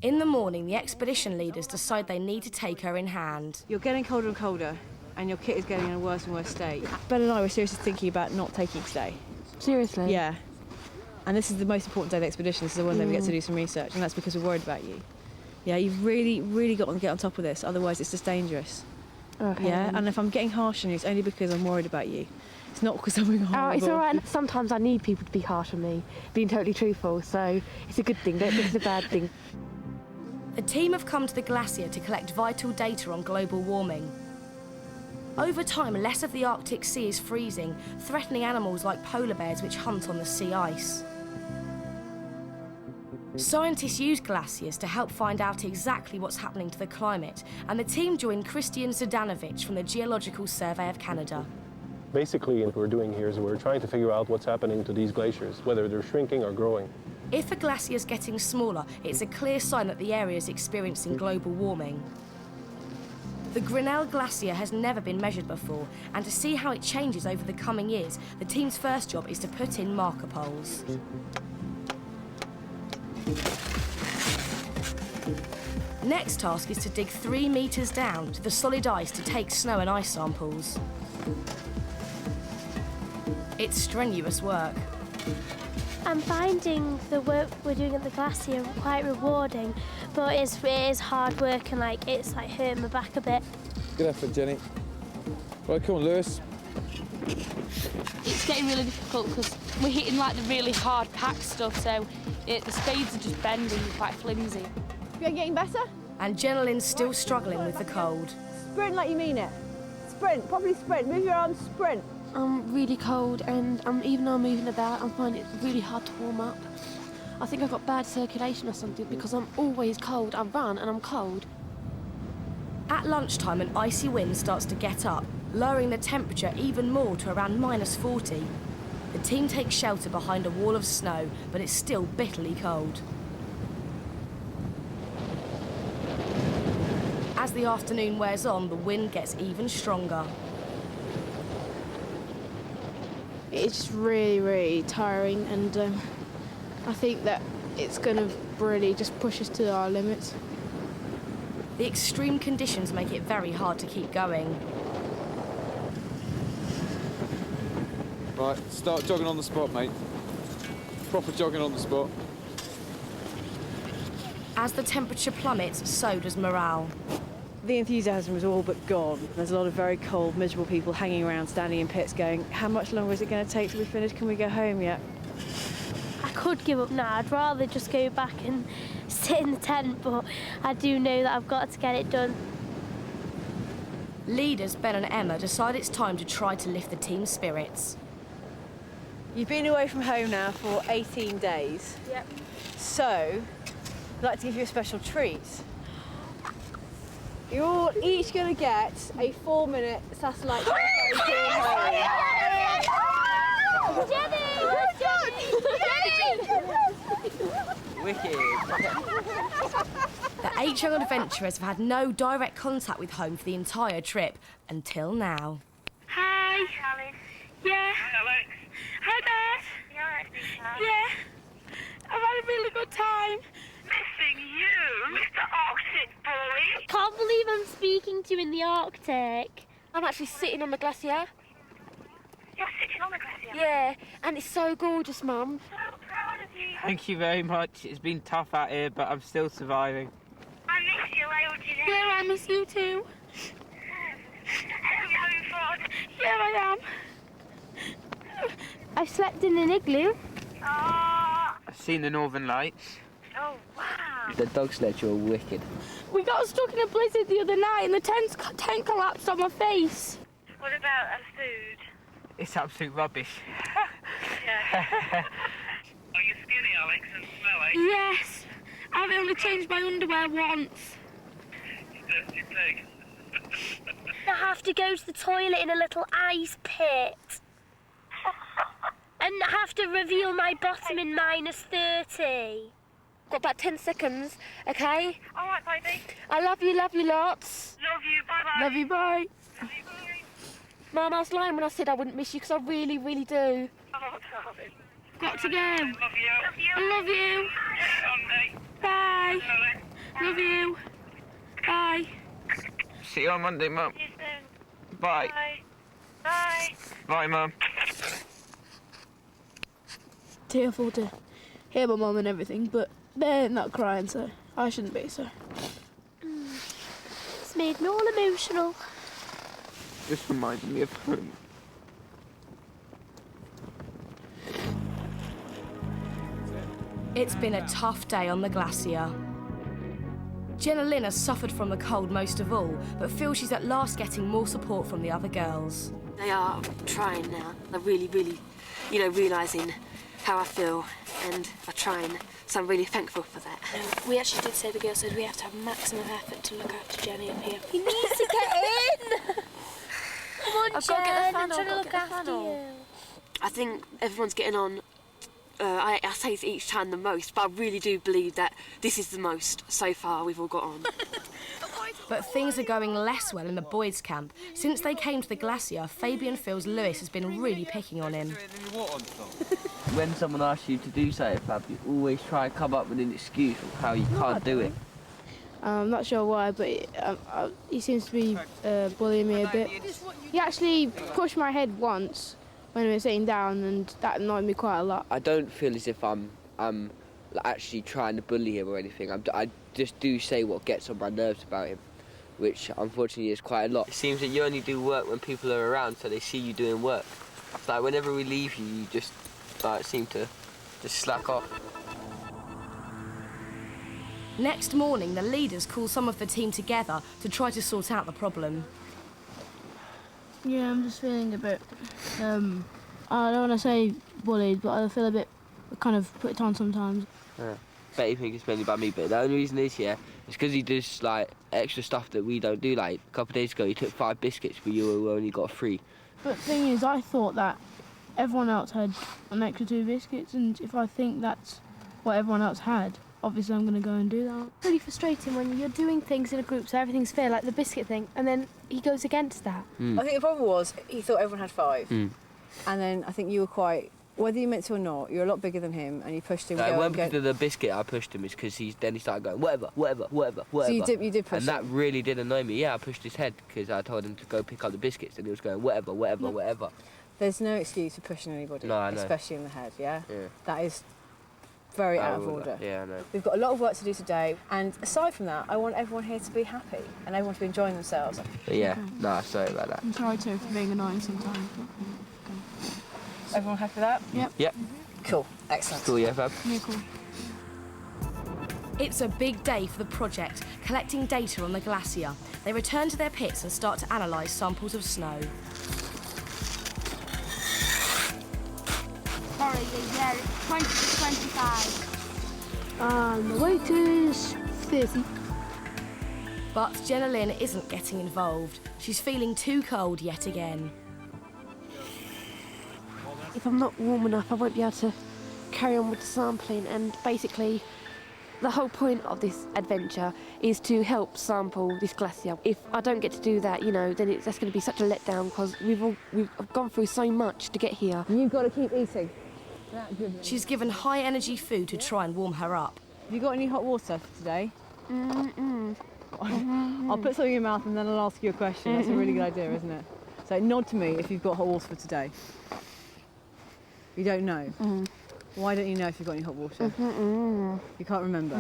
In the morning, the expedition leaders decide they need to take her in hand. You're getting colder and colder, and your kit is getting in a worse and worse state. Ben and I were seriously thinking about not taking today. Seriously? Yeah. And this is the most important day of the expedition. This is the one that we get to do some research, and that's because we're worried about you. Yeah, you've really, really got to get on top of this, otherwise it's just dangerous. Okay. Yeah, and if I'm getting harsh on you, it's only because I'm worried about you. It's not because something horrible. Oh, it's all right. Sometimes I need people to be harsh on me, being totally truthful, so it's a good thing. Don't think it's a bad thing. The team have come to the glacier to collect vital data on global warming. Over time, less of the Arctic Sea is freezing, threatening animals like polar bears which hunt on the sea ice. Scientists use glaciers to help find out exactly what's happening to the climate, and the team joined Christian Zdanovic from the Geological Survey of Canada. Basically, what we're doing here is we're trying to figure out what's happening to these glaciers, whether they're shrinking or growing. If a glacier is getting smaller, it's a clear sign that the area is experiencing global warming. The Grinnell Glacier has never been measured before, and to see how it changes over the coming years, the team's first job is to put in marker poles. Next task is to dig 3 metres down to the solid ice to take snow and ice samples. It's strenuous work. I'm finding the work we're doing at the glacier quite rewarding, but it is hard work and it's hurting my back a bit. Good effort, Jenny. Right, come on, Lewis. It's getting really difficult because we're hitting like the really hard packed stuff, so the spades are just bending, quite flimsy. You're getting better? And Jenna Lynn's still struggling with the cold. Sprint like you mean it. Sprint, probably sprint. Move your arms, sprint. I'm really cold, and even though I'm moving about, I'm finding it really hard to warm up. I think I've got bad circulation or something because I'm always cold. I run and I'm cold. At lunchtime, an icy wind starts to get up, lowering the temperature even more to around -40. The team takes shelter behind a wall of snow, but it's still bitterly cold. As the afternoon wears on, the wind gets even stronger. It's just really, really tiring, and I think that it's going to really just push us to our limits. The extreme conditions make it very hard to keep going. Right, start jogging on the spot, mate. Proper jogging on the spot. As the temperature plummets, so does morale. The enthusiasm is all but gone. There's a lot of very cold, miserable people hanging around, standing in pits going, how much longer is it going to take till we finish? Can we go home yet? I could give up now. I'd rather just go back and sit in the tent, but I do know that I've got to get it done. Leaders Ben and Emma decide it's time to try to lift the team's spirits. You've been away from home now for 18 days. Yep. So, I'd like to give you a special treat. You're all each going to get a 4-minute satellite tour home. Wicked. The 8 young adventurers have had no direct contact with home for the entire trip, until now. Hi. Alex. Yeah. Hi, Alex. Hi, Dad. Yeah. I've had a really good time. Missing you, Mr. Arctic boy. Can't believe I'm speaking to you in the Arctic. I'm actually sitting on the glacier. You're sitting on the glacier? Yeah, and it's so gorgeous, Mum. So proud of you. Thank you very much. It's been tough out here, but I'm still surviving. I miss you, Eldrin. Yeah, I miss you too. Are you having fun? Yeah, I am. I've slept in an igloo. Oh. I've seen the Northern Lights. Oh, wow. The dog sleds are wicked. We got stuck in a blizzard the other night and the tent collapsed on my face. What about food? It's absolute rubbish. Yeah. Are you skinny, Alex, and smelly? Yes. I've only changed my underwear once. You dirty pig. I have to go to the toilet in a little ice pit. And I have to reveal my bottom in -30. Got about 10 seconds, okay? All right, baby. I love you lots. Love you, bye-bye. Love you, bye. Love you, bye. Mum, I was lying when I said I wouldn't miss you because I really, really do. Oh, darling. Got to go. Love you. Love you. I love you. Sunday. Bye. Bye. Love you. Bye. See you on Monday, Mum. See you soon. Bye. Bye. Bye. Bye, Mum. Tearful to hear my mum and everything, but they're not crying, so I shouldn't be, so. It's made me all emotional. Just reminded me of home. It's been a tough day on the glacier. Jenna Lynn has suffered from the cold most of all, but feels she's at last getting more support from the other girls. They are trying now. They're really, really, realising how I feel and are trying. So I'm really thankful for that. We actually did say, the girl said we have to have maximum effort to look after Jenny up here. You need to get in! Come on, I've got to get the Jen, fan I'm trying to on, look after you. I think everyone's getting on. I say it each time the most, but I really do believe that this is the most so far we've all got on. But things are going less well in the boys' camp. Since they came to the glacier, Fabian feels Lewis has been really picking on him. When someone asks you to do something, Fab, you always try and come up with an excuse of how you can't do it. I'm not sure why, but he seems to be bullying me a bit. He actually pushed my head once when we were sitting down, and that annoyed me quite a lot. I don't feel as if I'm actually trying to bully him or anything. I just do say what gets on my nerves about him. which unfortunately is quite a lot. It seems that you only do work when people are around, so they see you doing work. It's like whenever we leave you, you just seem to just slack off. Next morning, the leaders call some of the team together to try to sort out the problem. Yeah, I'm just feeling a bit, I don't want to say bullied, but I feel a bit kind of put on sometimes. Yeah. Bet you think it's mainly about me, but the only reason is, yeah, it's because he does, like, extra stuff that we don't do. Like, a couple of days ago, he took 5 biscuits, but you only got 3. But the thing is, I thought that everyone else had an extra 2 biscuits, and if I think that's what everyone else had, obviously I'm going to go and do that. It's really frustrating when you're doing things in a group so everything's fair, like the biscuit thing, and then he goes against that. I think the problem was he thought everyone had 5. And then I think you were quite, whether you meant to or not, you're a lot bigger than him and you pushed him. It wasn't because of the biscuit I pushed him, it's because then he started going, whatever. So you did push him? And that really did annoy me. Yeah, I pushed his head because I told him to go pick up the biscuits and he was going, whatever. There's no excuse for pushing anybody, no, I know. especially in the head, yeah? Yeah. That is very out of order. Yeah, I know. We've got a lot of work to do today, and aside from that, I want everyone here to be happy and everyone to be enjoying themselves. But yeah, no, sorry about that. I'm sorry too for being annoying sometimes. Everyone happy with that? Yep. Yep. Cool, excellent. Cool, yeah, Fab? Yeah, cool. It's a big day for the project, collecting data on the glacier. They return to their pits and start to analyse samples of snow. Sorry, yeah, 20 to 25. And the weight is 30. But Jenna Lynn isn't getting involved. She's feeling too cold yet again. If I'm not warm enough, I won't be able to carry on with the sampling, and basically the whole point of this adventure is to help sample this glacier. If I don't get to do that, you know, then that's going to be such a letdown because we've gone through so much to get here. You've got to keep eating. She's given high energy food to try and warm her up. Have you got any hot water for today? I'll put something in your mouth and then I'll ask you a question. That's a really good idea, isn't it? So nod to me if you've got hot water for today. You don't know? Why don't you know if you've got any hot water? You can't remember?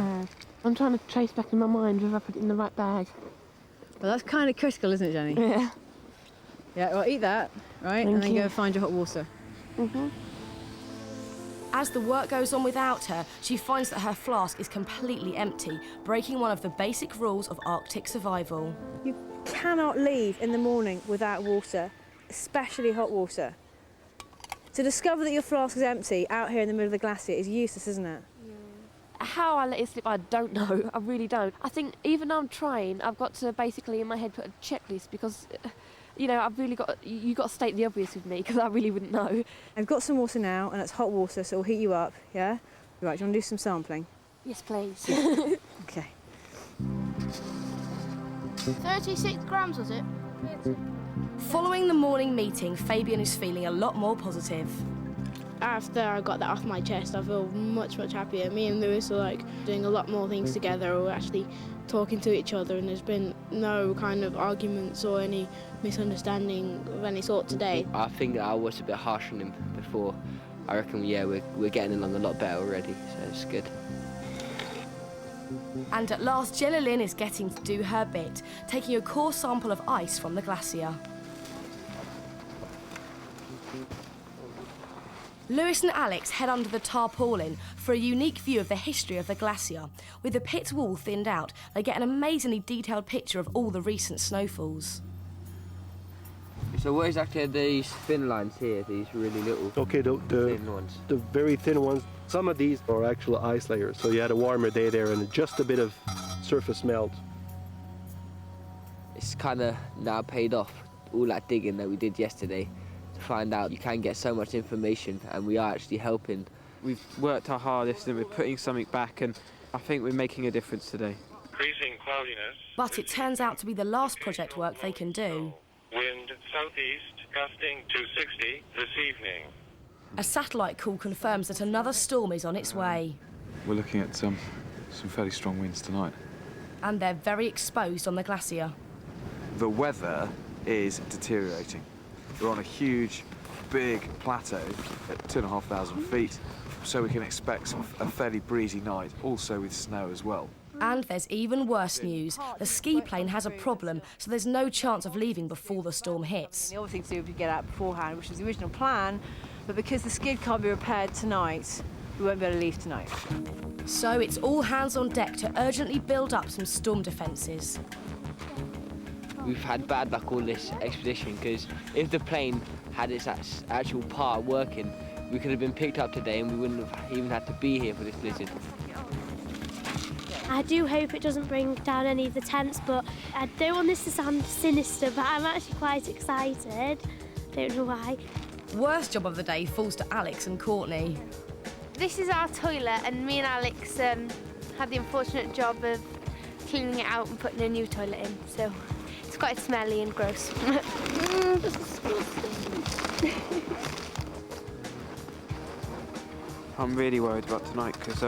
I'm trying to trace back in my mind whether I put it in the right bag. Well, that's kind of critical, isn't it, Jenny? Yeah. Yeah, well, eat that, right? Thank and then you. go find your hot water. As the work goes on without her, she finds that her flask is completely empty, breaking one of the basic rules of Arctic survival. You cannot leave in the morning without water, especially hot water. To discover that your flask is empty out here in the middle of the glacier is useless, isn't it? How I let it slip, I don't know. I really don't. I think even though I'm trying, I've got to basically in my head put a checklist because, you know, you've got to state the obvious with me because I really wouldn't know. I've got some water now and it's hot water, so it'll heat you up, yeah? Right, do you want to do some sampling? Yes, please. Okay. 36 grams, was it? Following the morning meeting, Fabian is feeling a lot more positive. After I got that off my chest, I feel much, much happier. Me and Lewis are like doing a lot more things together. We're actually talking to each other, and there's been no kind of arguments or any misunderstanding of any sort today. I think that I was a bit harsh on him before. I reckon, yeah, we're getting along a lot better already, so it's good. And at last, Jenna Lynn is getting to do her bit, taking a core sample of ice from the glacier. Lewis and Alex head under the tarpaulin for a unique view of the history of the glacier. With the pit's wall thinned out, they get an amazingly detailed picture of all the recent snowfalls. So what exactly are these thin lines here, these really little thin ones? The very thin ones, some of these are actual ice layers. So you had a warmer day there and just a bit of surface melt. It's kind of now paid off, all that digging that we did yesterday, to find out you can get so much information and we are actually helping. We've worked our hardest and we're putting something back, and I think we're making a difference today. Increasing cloudiness. But it turns out to be the last project work they can do. Wind southeast, gusting to 60 this evening. A satellite call confirms that another storm is on its way. We're looking at some fairly strong winds tonight. And they're very exposed on the glacier. The weather is deteriorating. We're on a huge, big plateau at 2,500 feet, so we can expect a fairly breezy night, also with snow as well. And there's even worse news. The ski plane has a problem, so there's no chance of leaving before the storm hits. The other thing to do would be get out beforehand, which was the original plan, but because the skid can't be repaired tonight, we won't be able to leave tonight. So it's all hands on deck to urgently build up some storm defences. We've had bad luck all this expedition, because if the plane had its actual part working, we could have been picked up today and we wouldn't have even had to be here for this blizzard. I do hope it doesn't bring down any of the tents, but I don't want this to sound sinister, but I'm actually quite excited. Don't know why. Worst job of the day falls to Alex and Courtney. This is our toilet, and me and Alex had the unfortunate job of cleaning it out and putting a new toilet in, so it's quite smelly and gross. I'm really worried about tonight because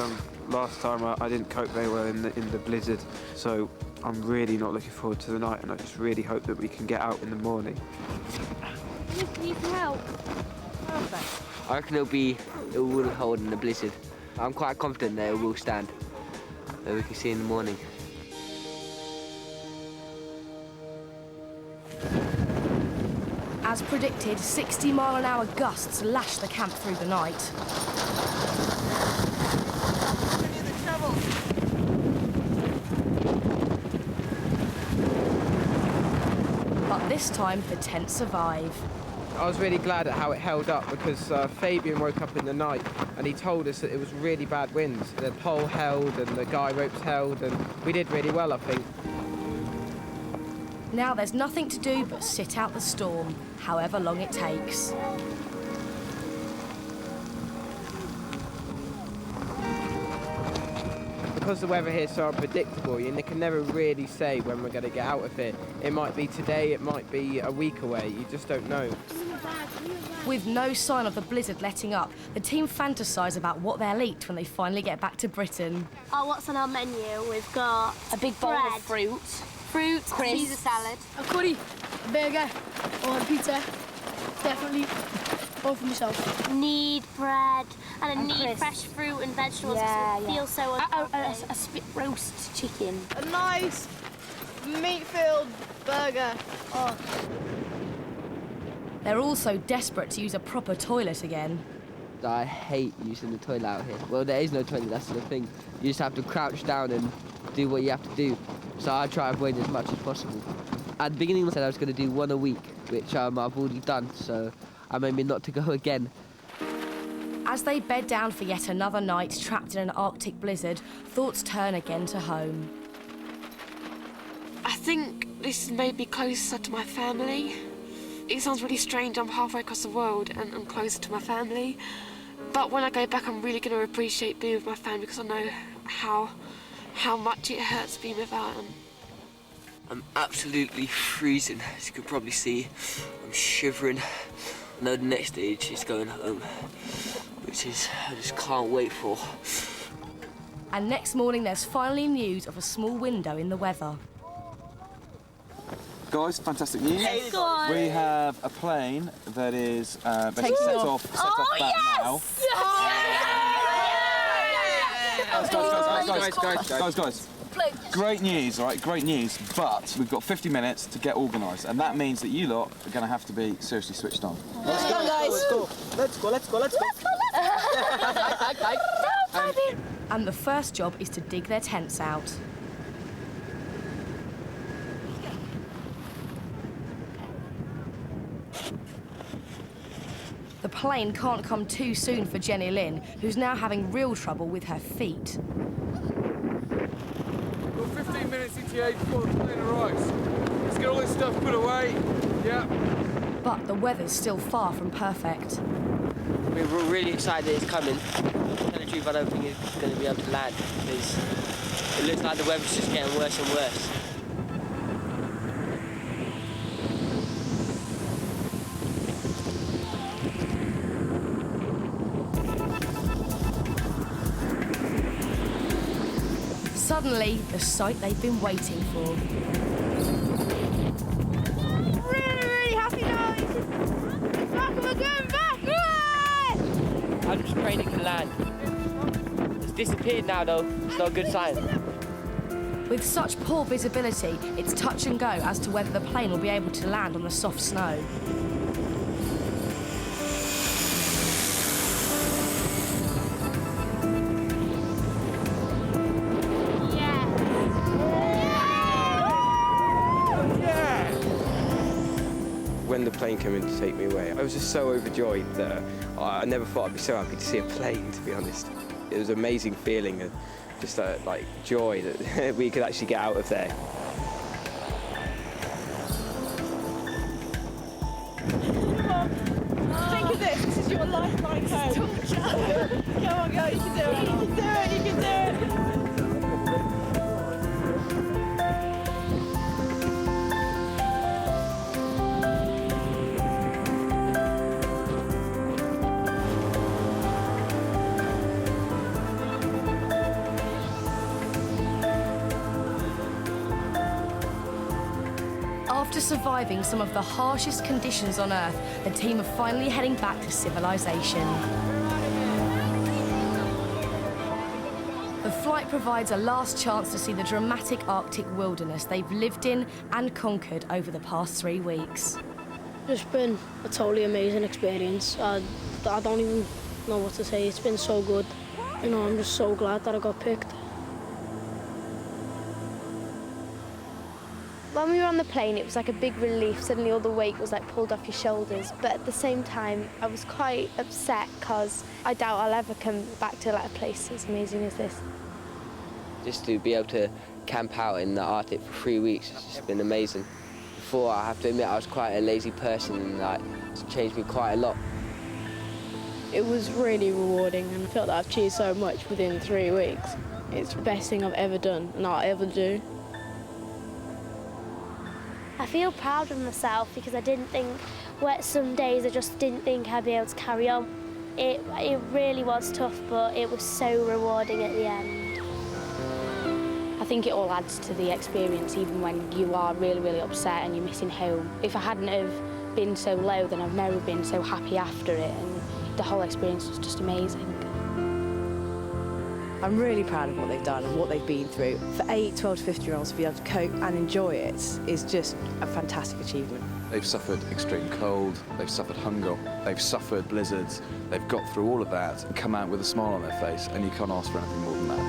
last time I didn't cope very well in the blizzard, so I'm really not looking forward to the night, and I just really hope that we can get out in the morning. Need some help? I reckon it will hold in the blizzard. I'm quite confident that it will stand, that we can see in the morning. As predicted, 60-mile-an-hour gusts lashed the camp through the night. But this time, the tent survived. I was really glad at how it held up because Fabian woke up in the night and he told us that it was really bad winds. The pole held and the guy ropes held, and we did really well, I think. Now there's nothing to do but sit out the storm, however long it takes. Because the weather here is so unpredictable, you can never really say when we're going to get out of it. It might be today, it might be a week away, you just don't know. With no sign of the blizzard letting up, the team fantasise about what they'll eat when they finally get back to Britain. Oh, what's on our menu? We've got a big bowl bread. of fruit. Fruit, Caesar salad. A curry, a burger, or a pizza. Definitely all for myself. Need bread, and I need crisps. fresh fruit and vegetables. Yeah, It feels so unhealthy. A spit roast chicken. A nice meat-filled burger. Oh. They're also desperate to use a proper toilet again. I hate using the toilet out here. Well, there is no toilet, that's the thing. You just have to crouch down and do what you have to do. So I try to avoid as much as possible. At the beginning I said I was going to do one a week, which I've already done, so I made me not to go again. As they bed down for yet another night trapped in an Arctic blizzard, thoughts turn again to home. I think this made me closer to my family. It sounds really strange, I'm halfway across the world and I'm closer to my family. But when I go back, I'm really going to appreciate being with my family because I know how much it hurts being without them. I'm absolutely freezing, as you can probably see. I'm shivering. I know the next stage is going home, which is I just can't wait for. And next morning there's finally news of a small window in the weather. Guys, fantastic news. Yes. Go on. We have a plane that is basically set off back now. Guys. Great news, all right? Great news. But we've got 50 minutes to get organised, and that means that you lot are going to have to be seriously switched on. Let's go, guys. Let's go. And the first job is to dig their tents out. The plane can't come too soon for Jenny Lynn, who's now having real trouble with her feet. We're 15 minutes ETA before the plane arrives. Let's get all this stuff put away. Yeah. But the weather's still far from perfect. We're really excited it's coming. To tell the truth, I don't think it's going to be able to land because it looks like the weather's just getting worse and worse. Suddenly, the sight they've been waiting for. Really happy now. It's like we're going back. I'm just praying it can land. It's disappeared now though. It's not a good sign. With such poor visibility, it's touch and go as to whether the plane will be able to land on the soft snow. When the plane came in to take me away, I was just so overjoyed that I never thought I'd be so happy to see a plane, to be honest. It was an amazing feeling of just like joy that we could actually get out of there. Think of this is your lifeline home. Come on, go, you can do it. You can do it, you can do it. After surviving some of the harshest conditions on Earth, the team are finally heading back to civilization. The flight provides a last chance to see the dramatic Arctic wilderness they've lived in and conquered over the past 3 weeks. It's been a totally amazing experience. I don't even know what to say. It's been so good. You know, I'm just so glad that I got picked. When we were on the plane, it was like a big relief. Suddenly all the weight was like pulled off your shoulders. But at the same time, I was quite upset because I doubt I'll ever come back to like a place as amazing as this. Just to be able to camp out in the Arctic for 3 weeks has just been amazing. Before, I have to admit, I was quite a lazy person and like, it's changed me quite a lot. It was really rewarding and I felt that I've achieved so much within 3 weeks. It's the best thing I've ever done and I'll ever do. I feel proud of myself because I didn't think, some days I just didn't think I'd be able to carry on. It really was tough, but it was so rewarding at the end. I think it all adds to the experience, even when you are really, really upset and you're missing home. If I hadn't have been so low, then I've never been so happy after it, and the whole experience was just amazing. I'm really proud of what they've done and what they've been through. For 8, 12 to 15-year-olds to be able to cope and enjoy it is just a fantastic achievement. They've suffered extreme cold, they've suffered hunger, they've suffered blizzards, they've got through all of that and come out with a smile on their face, and you can't ask for anything more than that.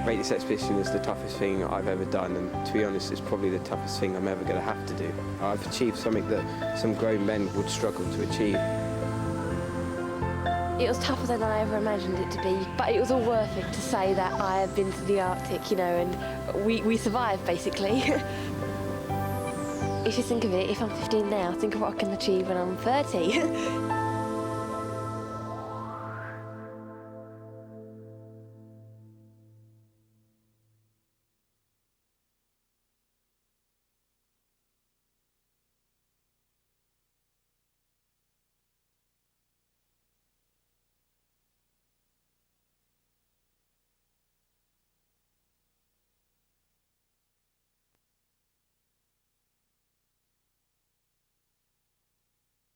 Rate this expedition is the toughest thing I've ever done, and to be honest, it's probably the toughest thing I'm ever going to have to do. I've achieved something that some grown men would struggle to achieve. It was tougher than I ever imagined it to be, but it was all worth it to say that I have been to the Arctic, you know, and we survived, basically. If you think of it, if I'm 15 now, think of what I can achieve when I'm 30.